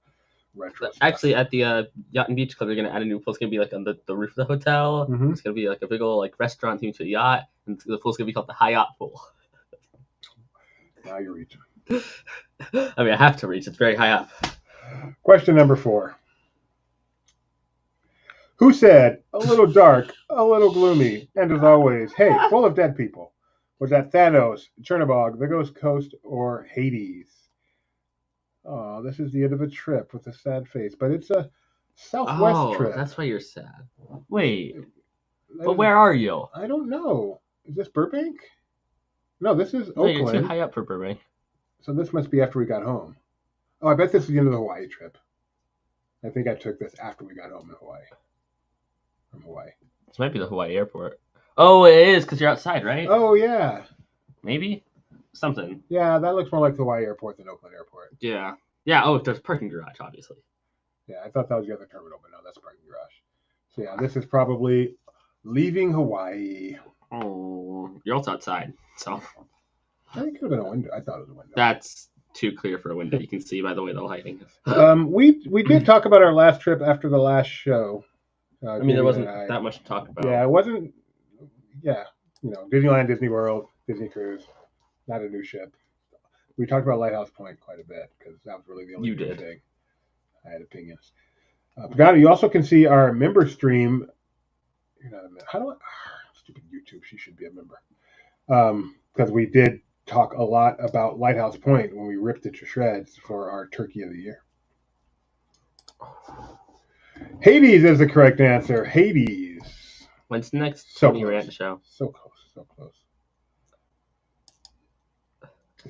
retro stuff. Actually, at the Yacht and Beach Club, they're gonna add a new pool. It's gonna be like on the roof of the hotel. Mm-hmm. It's gonna be like a big old like restaurant themed to a yacht, and the pool's gonna be called the Hyatt Pool. Now you're reaching. I mean, I have to reach. It's very high up. Question number 4. Who said, a little dark, a little gloomy, and as always, hey, full of dead people? Was that Thanos, Chernobog, the Ghost Coast, or Hades? Oh, this is the end of a trip with a sad face, but it's a Southwest trip. That's why you're sad. Wait, but where are you? I don't know. Is this Burbank? No, this is No, Oakland. you're too high up for Burbank. So this must be after we got home. Oh, I bet this is the end of the Hawaii trip. I think I took this after we got home in Hawaii. From Hawaii. This might be the Hawaii airport. Oh, it is, because you're outside, right? Oh, yeah. Maybe? Something. Yeah, that looks more like the Hawaii airport than Oakland airport. Yeah. Yeah, oh, there's a parking garage, obviously. Yeah, I thought that was the other terminal, but no, that's a parking garage. So yeah, this is probably leaving Hawaii. Oh, you're also outside, so. I think it could have been a window. I thought it was a window. That's too clear for a window. You can see by the way the lighting is. We did talk about our last trip after the last show. I mean, there wasn't that much to talk about. Yeah, it wasn't. yeah, Disneyland, Disney World, Disney Cruise, not a new ship. We talked about Lighthouse Point quite a bit because that was really the only new thing. I had opinions. Pagano, you also can see our member stream. You're not a member. How do I? Stupid YouTube. She should be a member. Because we did talk a lot about Lighthouse Point when we ripped it to shreds for our Turkey of the Year. Hades is the correct answer. Hades. When's the next Tony Rant show? So close.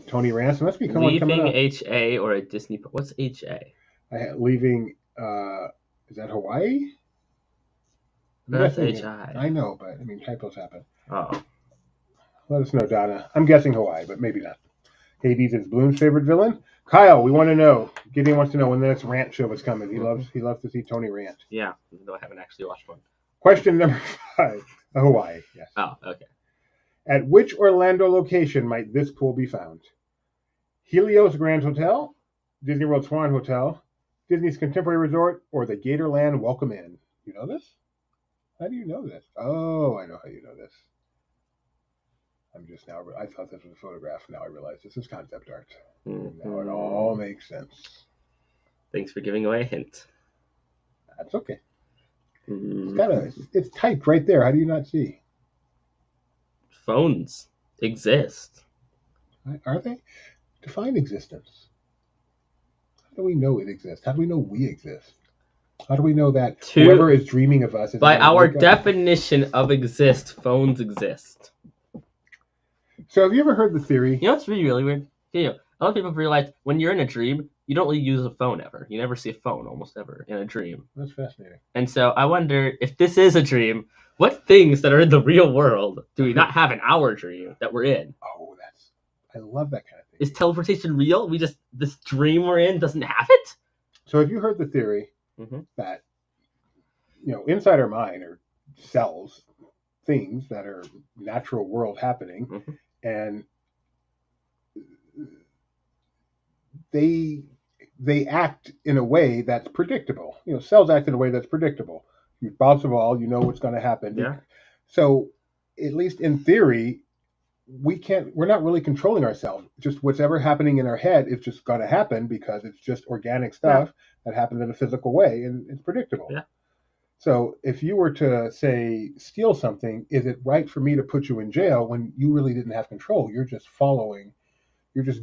Tony Rant. So must be Leaving HA or a Disney. What's HA? Leaving. Is that Hawaii? That's HI. I know, but typos happen. Oh. Let us know, Donna. I'm guessing Hawaii, but maybe not. Hades is Bloom's favorite villain. Kyle, we want to know. Gideon wants to know when the next rant show is coming. He loves to see Tony rant. Yeah, even though I haven't actually watched one. Question number 5. Hawaii, yes. Oh, okay. At which Orlando location might this pool be found? Helios Grand Hotel, Disney World Swan Hotel, Disney's Contemporary Resort, or the Gatorland Welcome Inn? You know this? How do you know this? Oh, I know how you know this. I thought this was a photograph. Now I realize this is concept art. Mm-hmm. Now it all makes sense. Thanks for giving away a hint. That's okay. Mm-hmm. It's typed right there. How do you not see? Phones exist. Are they? Define existence. How do we know it exists? How do we know we exist? How do we know that whoever is dreaming of us is... By our definition of exist, phones exist. So have you ever heard the theory? You know what's really weird? A lot of people realize when you're in a dream, you don't really use a phone ever. You never see a phone almost ever in a dream. That's fascinating. And so I wonder if this is a dream, what things that are in the real world do we not have in our dream that we're in? Oh, I love that kind of thing. Is teleportation real? This dream we're in doesn't have it? So have you heard the theory that, inside our mind are cells, things that are natural world happening, and they act in a way that's predictable. Cells act in a way that's predictable. You bounce a ball, you know what's going to happen. Yeah. So, at least in theory, we're not really controlling ourselves. Just whatever happening in our head is just going to happen because it's just organic stuff that happens in a physical way, and it's predictable. Yeah. So if you were to, say, steal something, is it right for me to put you in jail when you really didn't have control? You're just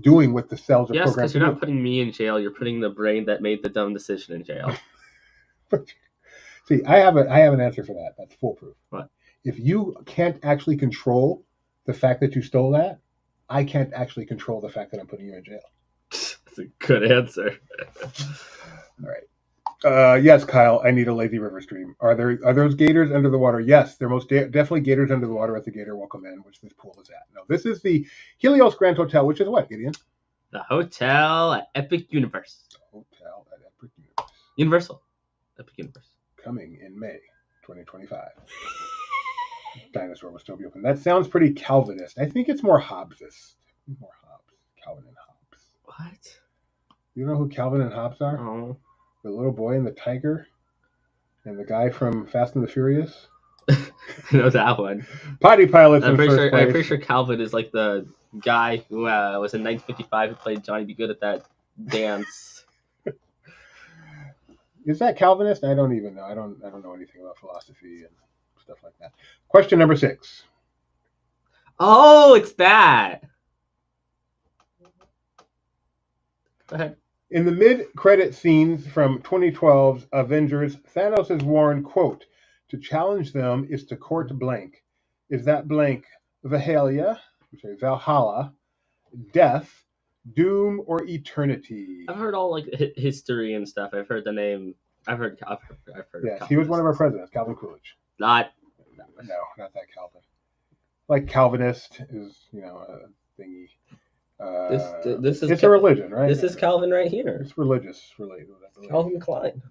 doing what the cells are programmed to do. Yes, because you're not putting me in jail. You're putting the brain that made the dumb decision in jail. See, I have an answer for that. That's foolproof. What? If you can't actually control the fact that you stole that, I can't actually control the fact that I'm putting you in jail. That's a good answer. All right. Yes, Kyle, I need a lazy river stream. Are those gators under the water? Yes, they're most definitely gators under the water at the Gator Welcome Inn, which this pool is at. No, this is the Helios Grand Hotel, which is what, Gideon? The hotel at Epic Universe. Hotel at Epic Universe. Universal. Epic Universe. Coming in May 2025. Dinosaur will still be open. That sounds pretty Calvinist. I think it's more Hobbesist. More Hobbes. Calvin and Hobbes. What? You know who Calvin and Hobbes are? Oh. The little boy and the tiger? And the guy from Fast and the Furious? I know that one. Potty Pilots I'm pretty sure Calvin is like the guy who was in 1955 who played Johnny B. Good at that dance. Is that Calvinist? I don't even know. I don't know anything about philosophy and stuff like that. Question number 6. Oh, it's that. Go ahead. In the mid-credit scenes from 2012's Avengers, Thanos is warned, quote, to challenge them is to court blank. Is that blank Valhalla, death, doom, or eternity? I've heard all like history and stuff. I've heard the name. I've heard. Yes, he was one of our presidents, Calvin Coolidge. Not that Calvin. Like Calvinist is, a thingy. This is it's a religion, right? This is Calvin right here. It's religious related. Calvin Klein.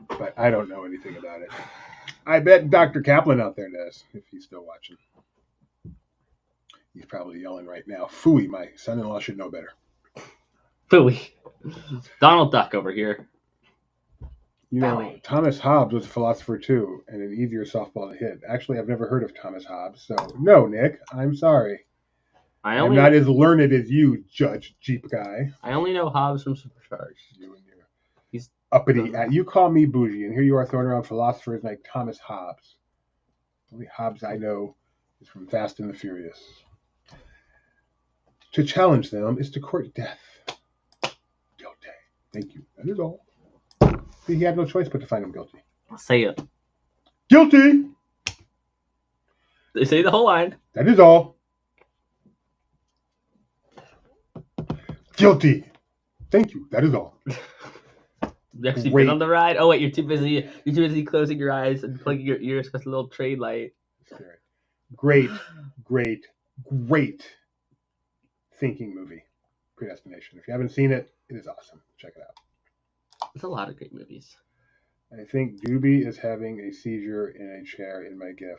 But I don't know anything about it. I bet Dr. Kaplan out there does, if he's still watching. He's probably yelling right now. Phooey, my son-in-law should know better. Phooey. Donald Duck over here. You That know, way. Thomas Hobbes was a philosopher too, and an easier softball to hit. Actually, I've never heard of Thomas Hobbes, so no, Nick, I'm sorry. I'm not as learned as you, Judge Jeep guy. I only know Hobbes from Supercharged. You and your He's uppity. You call me bougie, and here you are throwing around philosophers like Thomas Hobbes. The only Hobbes I know is from Fast and the Furious. To challenge them is to court death. Guilty. Thank you. That is all. See, he had no choice but to find him guilty. I'll say it. Guilty! They say the whole line. That is all. Guilty. Thank you. That is all. You actually been on the ride? Oh wait, you're too busy. You're too busy closing your eyes and plugging your ears with a little train light. Great, great, great thinking movie. Predestination. If you haven't seen it, it is awesome. Check it out. There's a lot of great movies. I think Doobie is having a seizure in a chair in my GIF.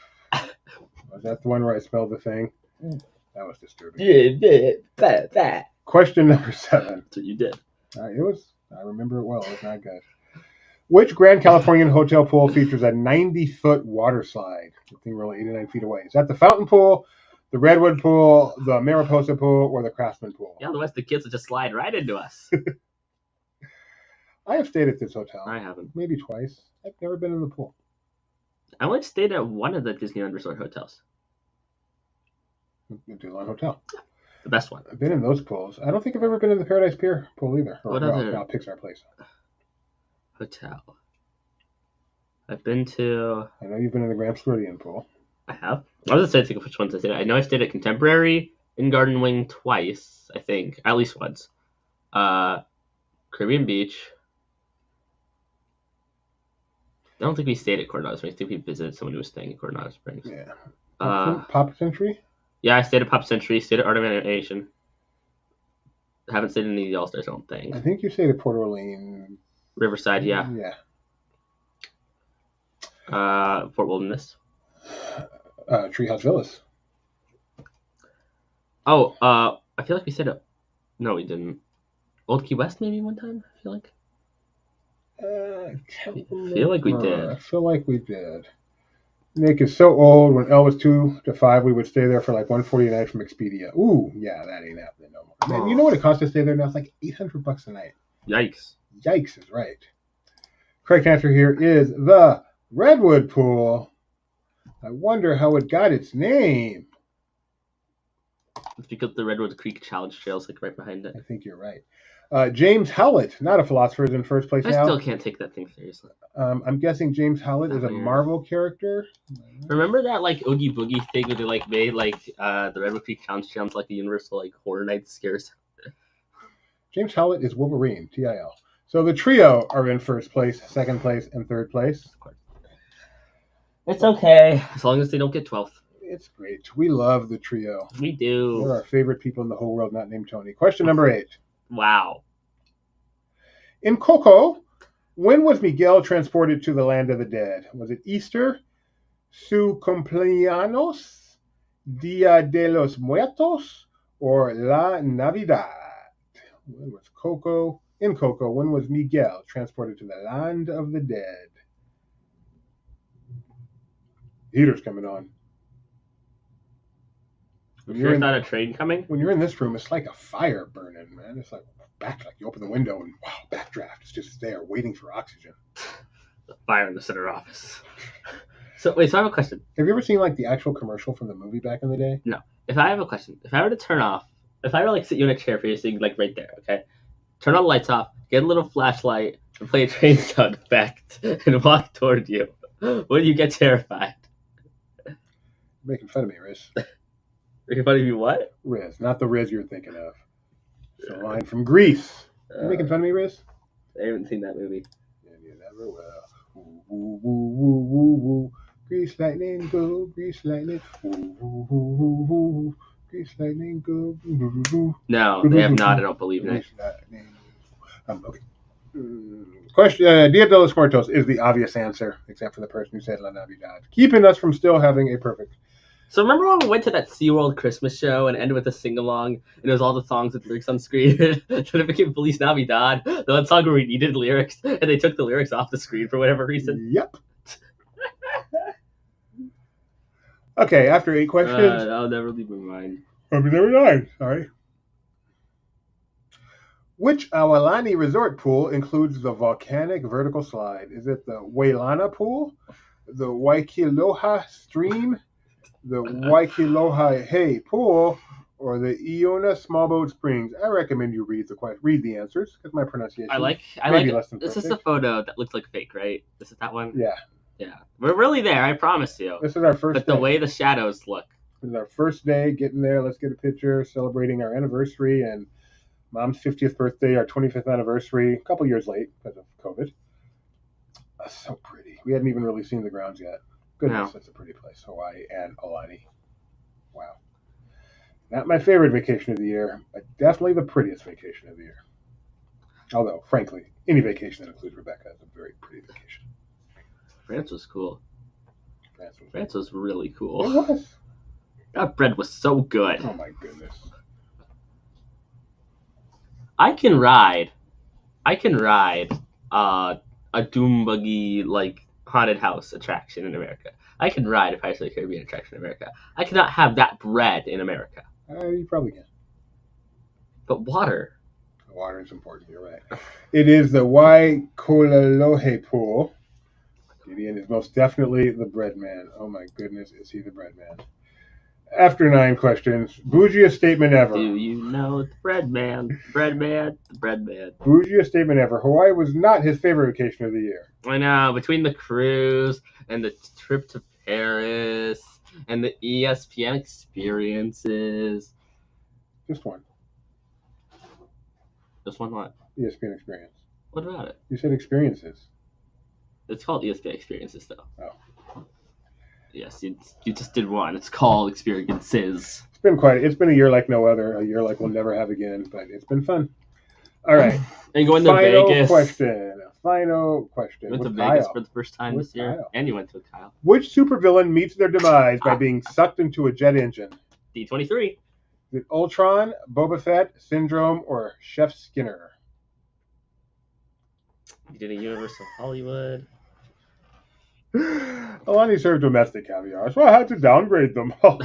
Was that the one where I spelled the thing? That was disturbing. That. Question number 7. That's what you did. I remember it well. It was not good. Which Grand Californian hotel pool features a 90-foot water slide? The thing we're only 89 feet away. Is that the Fountain Pool, the Redwood Pool, the Mariposa Pool, or the Craftsman Pool? Yeah, otherwise the kids will just slide right into us. I have stayed at this hotel. I haven't. Maybe twice. I've never been in the pool. I only stayed at one of the Disneyland Resort hotels. The Disneyland Hotel. The best one. I've been in those pools. I don't think I've ever been in the Paradise Pier pool either. What other Pixar Place. Hotel? I've been to... I know you've been in the Grand Floridian pool. I have. I was just trying to think of which ones I stayed at. I know I stayed at Contemporary and Garden Wing twice, I think. At least once. Caribbean Beach. I don't think we stayed at Coronado Springs. I think we visited someone who was staying in Coronado Springs. Yeah. Pop Century? Yeah, I stayed at Pop Century, stayed at Art of Animation. I haven't stayed in any of the All-Stars, I don't think. I think you stayed at Port Orleans. Riverside, yeah. Fort Wilderness. Treehouse Villas. Oh, I feel like we stayed at... No, we didn't. Old Key West maybe one time, I feel like? I feel like we did. I feel like we did. Nick is so old. When L was 2 to 5, we would stay there for like $140 a night from Expedia. Ooh, yeah, that ain't happening no more. Man, you know what it costs to stay there now? It's like $800 a night. Yikes. Yikes is right. Correct answer here is the Redwood Pool. I wonder how it got its name. It's because the Redwood Creek Challenge Trail's like right behind it. I think you're right. James Howlett, not a philosopher, is in first place now. I still can't take that thing seriously. I'm guessing James Howlett is a Marvel character. Remember that like Oogie Boogie thing where they like made like the Redwood Creek Challenge like the Universal like Horror Nights scares? James Howlett is Wolverine, TIL. So the trio are in first place, second place, and third place. It's okay as long as they don't get 12th. It's great. We love the trio. We do. They're our favorite people in the whole world, not named Tony. Question number 8. Wow. In Coco, when was Miguel transported to the land of the dead? Was it Easter, su cumpleaños, Dia de los Muertos, or La Navidad? When was Coco? In Coco, when was Miguel transported to the land of the dead? Heater's coming on. There's not a train coming? When you're in this room, it's like a fire burning, man. It's like you open the window and wow, backdraft. It's just there waiting for oxygen. The fire in the center office. So I have a question. Have you ever seen like the actual commercial from the movie back in the day? No. If I have a question, if I were to turn off, if I were to like sit you in a chair for you sitting like right there, okay? Turn all the lights off, get a little flashlight, and play a train sound effect, and walk toward you. Would you get terrified? You're making fun of me, Riz. Making fun of you what? Riz, not the Riz you're thinking of. It's a line from Grease. You making fun of me, Riz? I haven't seen that movie. And you never will. Woo, woo, woo, woo, woo, woo. Grease lightning, go, grease lightning. Woo, woo, woo, woo, woo. Grease lightning, go. Woo, woo, woo. No, they have not. I don't believe in it. Okay. Question: Dia de los Muertos is the obvious answer, except for the person who said La Navidad, keeping us from still having a perfect So remember when we went to that SeaWorld Christmas show and ended with a sing-along, and it was all the songs with lyrics on screen? Then it became Feliz Navidad, the one song where we needed lyrics, and they took the lyrics off the screen for whatever reason. Yep. Okay, after 8 questions. I'll never leave my mind. Number 9, sorry. Which Awalani resort pool includes the volcanic vertical slide? Is it the Wailana pool, the Waikiloha stream, the Waikiloha Hay pool, or the Iona Smallboat Springs? I recommend you read the answers because my pronunciation. I like. less than This perfect. is the photo that looks like fake, right? This is that one. Yeah. Yeah, we're really there. I promise you. This is our first. But the way the shadows look. This is our first day getting there. Let's get a picture celebrating our anniversary and Mom's 50th birthday, our 25th anniversary, a couple years late because of COVID. So pretty. We hadn't even really seen the grounds yet. Goodness, No. That's a pretty place. Hawaii and Aulani. Wow. Not my favorite vacation of the year, but definitely the prettiest vacation of the year. Although, frankly, any vacation that includes Rebecca is a very pretty vacation. France was cool. France was really It cool. was. That bread was so good. Oh my goodness. I can ride a doom buggy like haunted house attraction in America. I can ride a Pirates of the Caribbean attraction in America. I cannot have that bread in America. You probably can. But water. The water is important, you're right. It is the Waikololohe pool. Gideon is most definitely the bread man. Oh my goodness, is he the bread man? After 9 questions, bougiest statement ever. Do you know the bread man? Bread man, the bread man. Bougiest statement ever. Hawaii was not his favorite vacation of the year. I know, between the cruise and the trip to Paris and the ESPN experiences. Just one. Just one what? ESPN experience. What about it? You said experiences. It's called ESPN experiences though. Oh. Yes, you just did one. It's called experiences. It's been a year like no other, a year like we'll never have again, but it's been fun. All right. And going to Vegas. Final question. You went to With Vegas Kyle. for the first time With this year. Kyle. And you went to Kyle. Which supervillain meets their demise by being sucked into a jet engine? D23. Is it Ultron, Boba Fett, Syndrome, or Chef Skinner? You did a Universal Hollywood. Alani served domestic caviar, so I had to downgrade them. I'm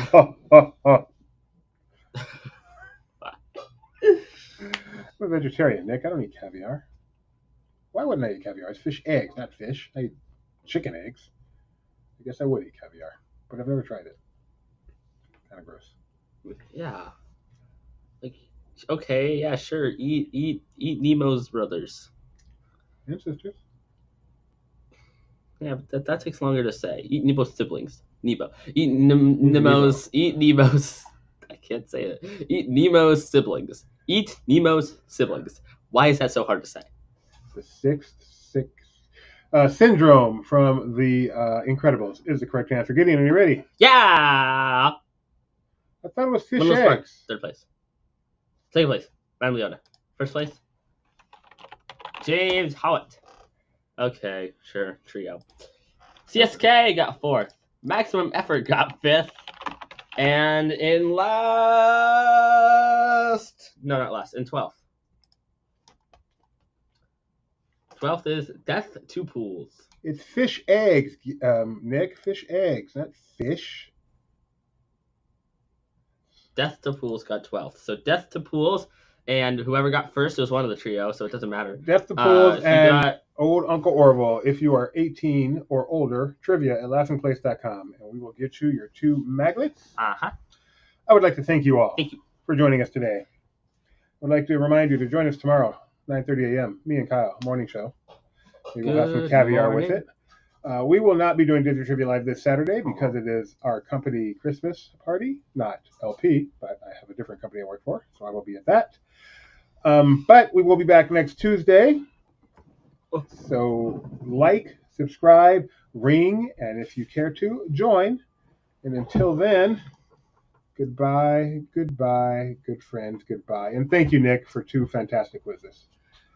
a vegetarian, Nick. I don't eat caviar. Why wouldn't I eat caviar? It's fish eggs, not fish. I eat chicken eggs. I guess I would eat caviar, but I've never tried it. Kind of gross. Yeah. Like, okay, yeah, sure. Eat Nemo's brothers. And sisters. Yeah, but that takes longer to say. Eat Nemo's siblings. Nemo. Eat Nemo's. Eat Nemo's. I can't say it. Eat Nemo's siblings. Eat Nemo's siblings. Why is that so hard to say? The sixth. Syndrome from the Incredibles is the correct answer. Gideon, are you ready? Yeah! I thought it was fish Little Spark. eggs. Third place. Second place. Ryan Leona. First place. James Howitt. Okay, sure. Trio. CSK got 4th. Maximum Effort got 5th. And in last... No, not last. In 12th. 12th is Death to Pools. It's fish eggs, Nick. Fish eggs, not fish. Death to Pools got 12th. So Death to Pools and whoever got first was one of the trio, so it doesn't matter. Death to Pools and got... Old Uncle Orville, if you are 18 or older, trivia@laughingplace.com, and we will get you your 2 maglets. Uh-huh. I would like to thank you all Thank you. for joining us today. I would like to remind you to join us tomorrow, 9:30 a.m., me and Kyle, morning show. We will have some Good caviar morning. with it. We will not be doing Disney Trivia Live this Saturday because it is our company Christmas party, not LP, but I have a different company I work for, so I will be at that. But we will be back next Tuesday. So like, subscribe, ring, and if you care to, join. And until then, goodbye, good friends, goodbye. And thank you, Nick, for 2 fantastic quizzes.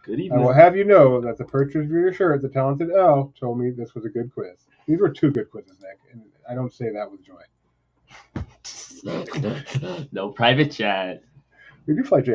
Good I evening. will have you know that the purchaser of your shirt, the Talented L, told me this was a good quiz. These were 2 good quizzes, Nick, and I don't say that with joy. No private chat. We do fly J